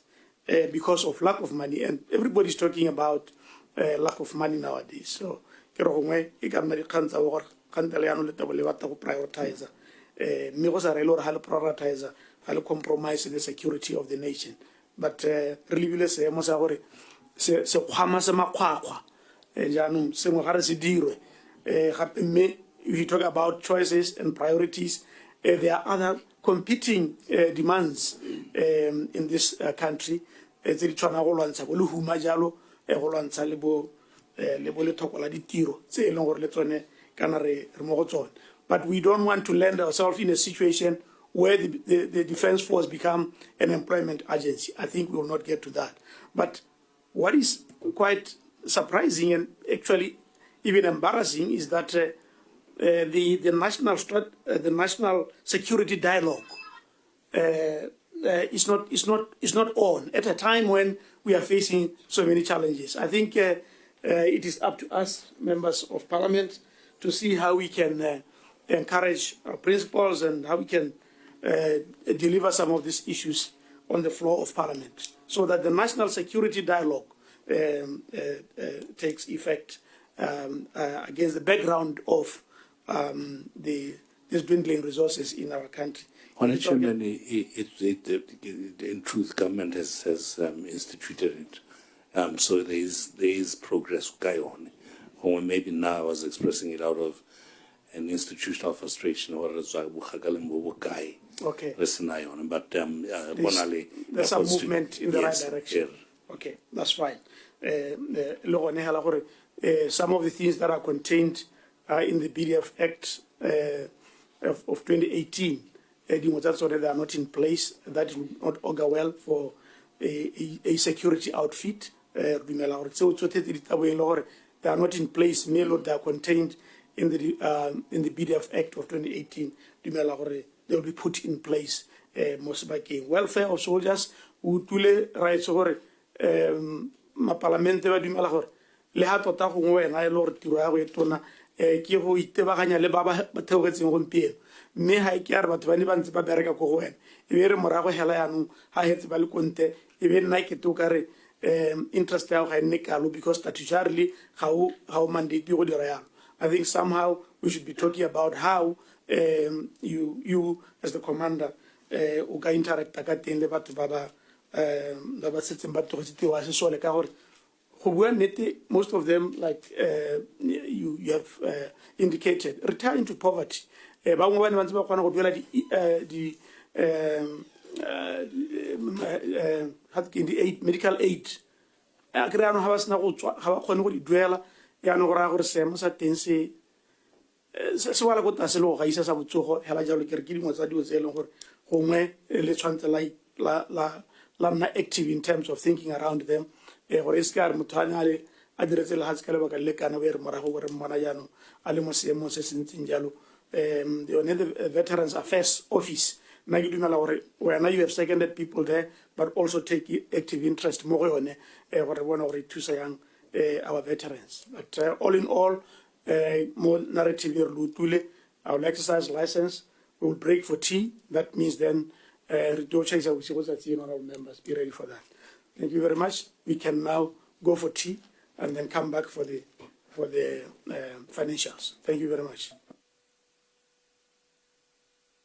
because of lack of money, and everybody's talking about lack of money nowadays. So, ke re gongwe e ka nna dikgang tsa gore kgante le yanong letabo le batla go prioritize mme go sa reele gore ga le prioritize ga le compromise the security of the nation but re lebile seemo sa gore se kgwama se makgwakgwa jaanong sengwe ga re se dirwe gape mme if you talk about choices and priorities there are other competing demands in this country tse di tshwana go lwantsha bo lehuma jalo go lwantsha le bo lethoko la ditiro tse e leng gore le tsone kana re mo go tsone but we don't want to land ourselves in a situation where the defense force become an employment agency. I think we will not get to that. But what is quite surprising and actually even embarrassing is that the national security dialogue is not on at a time when we are facing so many challenges. I think it is up to us, members of parliament, to see how we can encourage our principals and how we can deliver some of these issues on the floor of parliament so that the national security dialogue takes effect against the background of these dwindling resources in our country. Chairman, in truth, government has instituted it. So there is progress going on. Or maybe now I was expressing it out of an institutional frustration or okay. But there's some movement in the right direction. Yeah. Okay, that's fine. Some of the things that are contained in the BDF Act of 2018, they are not in place. That will not augur well for a security outfit. They are not in place. They are contained in the BDF Act of 2018. They will be put in place. Welfare of soldiers, rights parliament le ha tota gongwe wena e le gore tiro ya go e tona ke go itebaganya le ba ba theogetseng gompieno mme ha e ke ya re batho ba ne ba ntse ba bereka ko go wena e be re morago hela yanong ha hetse ba le konte e be nna ke to ka re interest ya go ga nne kalo because statutorily ga o mandate go dira yalo. I think somehow we should be talking about how you as the commander o ka interact ka teng le batho ba ba setseng ba togetse tiro a se sole ka gore most of them, like you have indicated, retire into poverty. Medical aid. Active in terms of thinking around them. The Veterans Affairs Office, where now you have seconded people there, but also take active interest more on our veterans. But all in all, more narrative here, I will exercise license, we will break for tea. That means then honorable members, be ready for that. Thank you very much. We can now go for tea and then come back for the financials. Thank you very much.